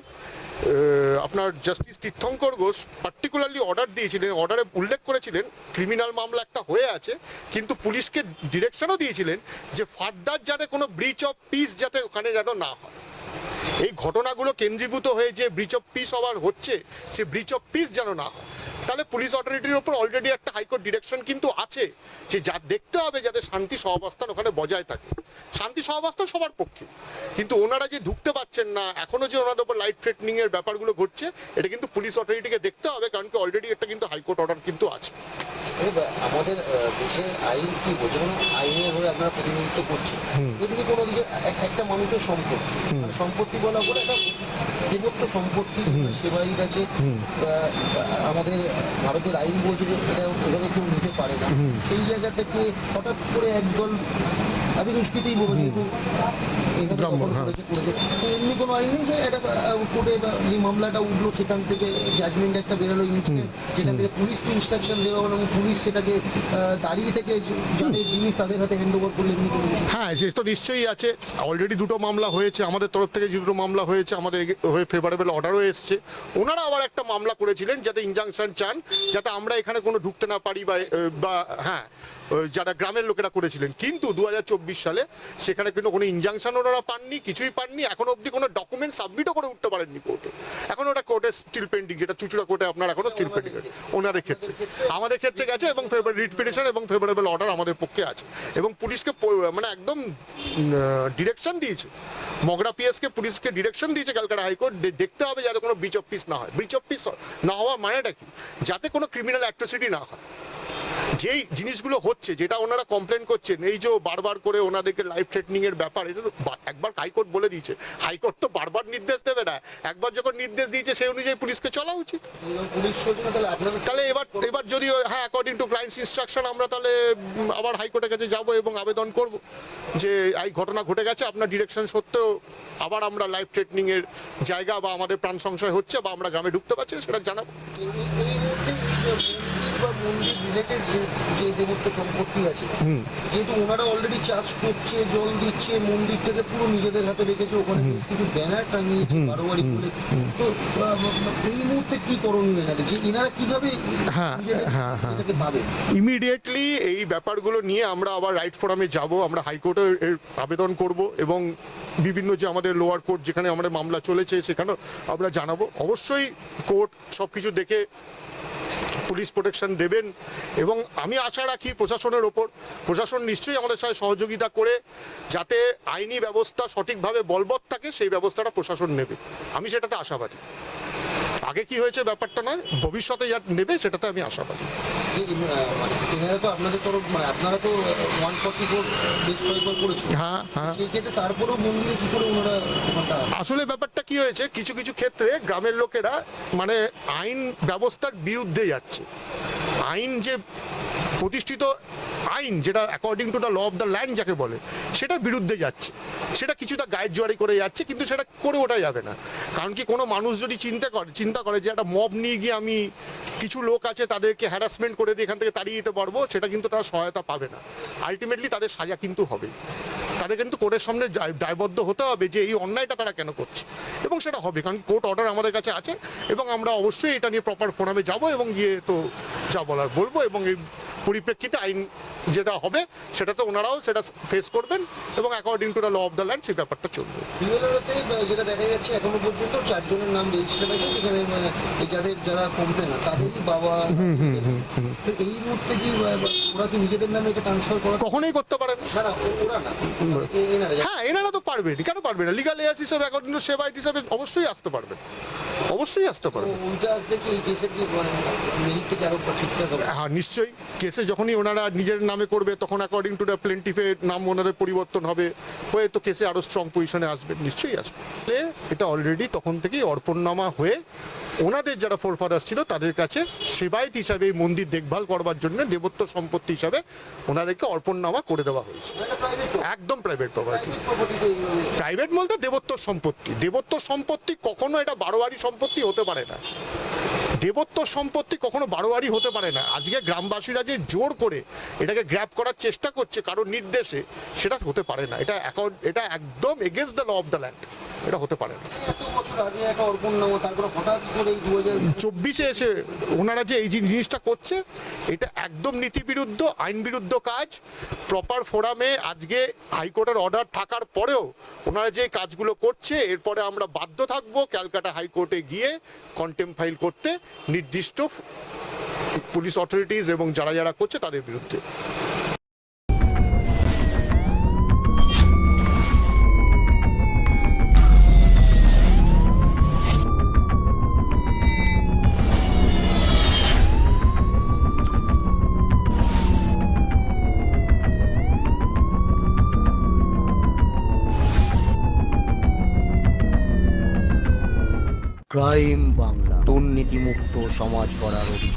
আপনার জাস্টিস তীর্থঙ্কর ঘোষ পার্টিকুলারলি অর্ডার দিয়েছিলেন, অর্ডারে উল্লেখ করেছিলেন ক্রিমিনাল মামলা একটা হয়ে আছে, কিন্তু পুলিশকে ডিরেকশনও দিয়েছিলেন যে ফার্দার যাতে কোনো ব্রিচ অফ পিস যাতে ওখানে যেন না হয়। এই ঘটনাগুলো কেন্দ্রীভূত হয়ে যে ব্রিচ অফ পিস হওয়ার হচ্ছে, সে ব্রিচ অফ পিস যেন না হয়। তাহলে পুলিশ অথরিটির উপর অলরেডি একটা হাইকোর্ট ডিরেকশন কিন্তু আছে যে যা দেখতে হবে যাতে শান্তি সহাবস্থান ওখানে বজায় থাকে। শান্তি সহাবস্থান সবার পক্ষে, কিন্তু ওনারা যে ঢুকতে পারছেন না, এখনো যে ওনাদের উপর লাইট থ্রেটনিং এর ব্যাপারগুলো ঘটছে, এটা কিন্তু পুলিশ অথরিটিকে দেখতে হবে, কারণ কি অলরেডি একটা কিন্তু হাইকোর্ট অর্ডার কিন্তু আছে। আমাদের দেশের আইন কি বলছে, কোনো আইনের হয়ে আপনারা প্রতিনিধিত্ব করছেন, এদিকে কোনো কিছু একটা মানুষের সম্পত্তি বলা করে একটা দেবত্ব সম্পত্তি সেবায়িত আছে, আমাদের ভারতের আইন বলছে যে এটা ওভাবে কেউ নিতে পারে না। সেই জায়গা থেকে হঠাৎ করে একদল, আমি দুষ্কৃতিই বলবো, এমনি কোনো আইন নেই যে এটা কোর্টে যে মামলাটা উঠলো সেখান থেকে জাজমেন্ট একটা বেরোলো ইনস্ট্যান্ট, যেখান থেকে পুলিশকে ইনস্ট্রাকশন দেওয়া হলো এবং পুলিশ সেটাকে দাঁড়িয়ে থেকে যাদের জিনিস তাদের হাতে হ্যান্ড ওভার করলে এমনি কোনো কিছু। হ্যাঁ, সে তো নিশ্চয়ই আছে, অলরেডি দুটো মামলা হয়েছে আমাদের তরফ থেকে, দুটো মামলা হয়েছে, আমাদের হয়ে ফেভারেবল অর্ডারও এসছে। ওনারা আবার একটা মামলা করেছিলেন যাতে ইনজাংশন চান, যাতে আমরা এখানে কোনো ঢুকতে না পারি বা হ্যাঁ, যারা গ্রামের লোকেরা করেছিলেন। কিন্তু 2024 সালে সেখানে কিন্তু কোনো ইনজাংশন ওনারা পাননি, কিছুই পাননি, এখনো অবধি কোনো ডকুমেন্ট সাবমিটও করে উঠতে পারেননি কোর্টে। এখন ওটা কোর্টে স্টিল পেন্ডিং, যেটা চুচুড়া কোর্টে আপনার এখনো স্টিল পেন্ডিং ওনাদের ক্ষেত্রে। আমাদের ক্ষেত্রে গেছে এবং রিট পিটিশন এবং ফেভারেবল অর্ডার আমাদের পক্ষে আছে, এবং পুলিশকে মানে একদম ডিরেকশন দিয়েছে, মগরা পিএসকে পুলিশকে ডিরেকশন দিয়েছে ক্যালকাটা হাইকোর্ট, দেখতে হবে যাতে কোনো ব্রিচ অফ পিস না হয়। ব্রিচ অফ পিস না হওয়ার মানেটা কি, যাতে কোনো ক্রিমিনাল অ্যাট্রোসিটি না হয়। যেই জিনিসগুলো হচ্ছে, যেটা ওনারা কমপ্লেন করছেন, এই যে বারবার করে ওনাদেরকে লাইফ থ্রেটনিং এর ব্যাপার, এটা তো একবার হাইকোর্ট বলে দিয়েছে, হাইকোর্ট তো বারবার নির্দেশ দেবে না, একবার যখন নির্দেশ দিয়েছে সেই অনুযায়ী পুলিশকে চলা উচিত। পুলিশ চলছে না, তাহলে আপনাদের তাহলে এবার যদি হ্যাঁ অ্যাকর্ডিং টু ক্লায়েন্টস ইনস্ট্রাকশন আমরা তাহলে আবার হাইকোর্টের কাছে যাব এবং আবেদন করব যে এই ঘটনা ঘটে গেছে, আপনার ডিরেকশন সত্ত্বেও আবার আমরা লাইফ থ্রেটনিং এর জায়গা বা আমাদের প্রাণ সংশয় হচ্ছে বা আমরা গ্রামে ঢুকতে পারছি সেটা জানাবো। এই মুহূর্তে মন্দির বা মন্দির রিলেটেড যে দেবত্ব সম্পত্তি আছে, যেহেতু ওনারা অলরেডি চাষ করছে, জল দিচ্ছে, মন্দিরটাকে পুরো নিজেদের হাতে রেখেছে, ওখানে বেশ কিছু ব্যানার টাঙিয়েছে বারোয়ারি বলে, তো এই মুহূর্তে কি করণীয় এনাদের, যে এনারা কিভাবে এটাকে পাবেন? ইমিডিয়েটলি এই ব্যাপারগুলো নিয়ে আমরা আবার রাইট ফোরামে যাব, আমরা হাইকোর্টে আবেদন করব এবং বিভিন্ন যে আমাদের লোয়ার কোর্ট যেখানে আমাদের মামলা চলেছে সেখানেও আমরা জানাবো। অবশ্যই কোর্ট সব কিছু দেখে পুলিশ প্রোটেকশন দেবেন এবং আমি আশা রাখি প্রশাসনের ওপর, প্রশাসন নিশ্চয়ই আমাদের সাথে সহযোগিতা করে যাতে আইনি ব্যবস্থা সঠিকভাবে বলবৎ থাকে সেই ব্যবস্থাটা প্রশাসন নেবে, আমি সেটাতে আশাবাদী। আগে কি হয়েছে ব্যাপারটা নয়, ভবিষ্যতে যা নেবে সেটাতে আমি আশাবাদী। এনারা তো আপনাদের তরফ, আপনারা তো 144 ডিস্ট্রয় করেছেন, হ্যাঁ হ্যাঁ, সেই ক্ষেত্রে তারপরেও মন্দিরে কি করে ওনারা ওখানটা আসে? আসলে ব্যাপারটা কি হয়েছে, কিছু কিছু ক্ষেত্রে গ্রামের লোকেরা মানে আইন ব্যবস্থার বিরুদ্ধে যাচ্ছে। আইন যে প্রতিষ্ঠিত আইন, যেটা according to the law of the land যাকে বলে, সেটার বিরুদ্ধে যাচ্ছে, সেটা কিছুটা গায়ের জোয়ারি করে যাচ্ছে, কিন্তু সেটা করে ওঠা যাবে না। কারণ কি কোনো মানুষ যদি চিন্তা করে যে একটা মব নিয়ে গিয়ে আমি কিছু লোক আছে তাদেরকে হ্যারাসমেন্ট করে দিয়ে এখান থেকে তাড়িয়ে দিতে পারবো, সেটা কিন্তু তারা সহায়তা পাবে না। আলটিমেটলি তাদের সাজা কিন্তু হবে, তাদের কিন্তু কোর্টের সামনে দায়বদ্ধ হতে হবে যে এই অন্যায়টা তারা কেন করছে, এবং সেটা হবে, কারণ কোর্ট অর্ডার আমাদের কাছে আছে এবং আমরা অবশ্যই এটা নিয়ে প্রপার ফোরামে যাব এবং গিয়ে তো যা বলার বলবো, এবং এই পরিপ্রেক্ষিতে আইন যেটা হবে সেটাতে ওনারাও সেটা ফেস করবেন এবং according to the law of the land সেই ব্যাপারটা চলবে। বিএলআরতে যেটা দেখা যাচ্ছে এখনো পর্যন্ত 4 জনের নাম রেজিস্টার্ড আছে, যেখানে যারা কমপ্লেনার তাদেরই বাবা, তো এই মুহূর্তে কি ওরা কি নিজেদের নামে এটা ট্রান্সফার করা কখনোই করতে পারে না? না, ওরা না, হ্যাঁ এনারা তো পারবেন, কেন পারবে না? লিগাল এয়ার্স হিসাবে অ্যাকর্ডিং টু সেবাইট হিসাবে অবশ্যই আসতে পারবেন, অবশ্যই আসতে পারবেন। ওইটা আসলে কি এই কেসের কি মেরিটটাকে আরো ঠিকঠাক হবে? হ্যাঁ নিশ্চয়ই, কেসে যখনই ওনারা নিজের নামে করবে তখন অ্যাকর্ডিং টু দ্য প্লেন্টিফের নাম ওনাদের পরিবর্তন হবে, হয়ে তো কেসে আরো স্ট্রং পজিশনে আসবে, নিশ্চয়ই আসবে। এটা অলরেডি তখন থেকেই অর্পণনামা হয়ে ওনাদের যারা ফোরফাদার্স ছিল তাদের কাছে সেবায়েত হিসাবে এই মন্দির দেখভাল করবার জন্য দেবত্ব সম্পত্তি হিসাবে ওনাদেরকে অর্পণনামা করে দেওয়া হয়েছে। একদম প্রাইভেট প্রপার্টি, প্রাইভেট বলতে দেবত্ব সম্পত্তি। দেবত্ব সম্পত্তি কখনো এটা বারোয়ারি সম্পত্তি হতে পারে না, দেবত্ব সম্পত্তি কখনো বারোয়ারি হতে পারে না। আজকে গ্রামবাসীরা যে জোর করে এটাকে গ্র্যাব করার চেষ্টা করছে কারোর নির্দেশে, সেটা হতে পারে না, এটা একদম against the law of the land, এটা হতে পারে না। এত বছর আগে একটা অর্পণনামা, তারপরে হঠাৎ করে 2024-এ এসে ওনারা যে এই জিনিসটা করছে, এটা একদম নীতি বিরুদ্ধ, আইন বিরুদ্ধ কাজ। প্রপার ফোরামে আজকে হাইকোর্টের অর্ডার থাকার পরেও ওনারা যে কাজগুলো করছে, এরপরে আমরা বাধ্য থাকবো ক্যালকাটা হাইকোর্টে গিয়ে কন্টেম্প ফাইল করতে নির্দিষ্ট পুলিশ অথরিটিজ এবং যারা করছে তাদের বিরুদ্ধে। ক্রাইম বাংলা, দুর্নীতিমুক্ত সমাজ গড়ার অভিযান।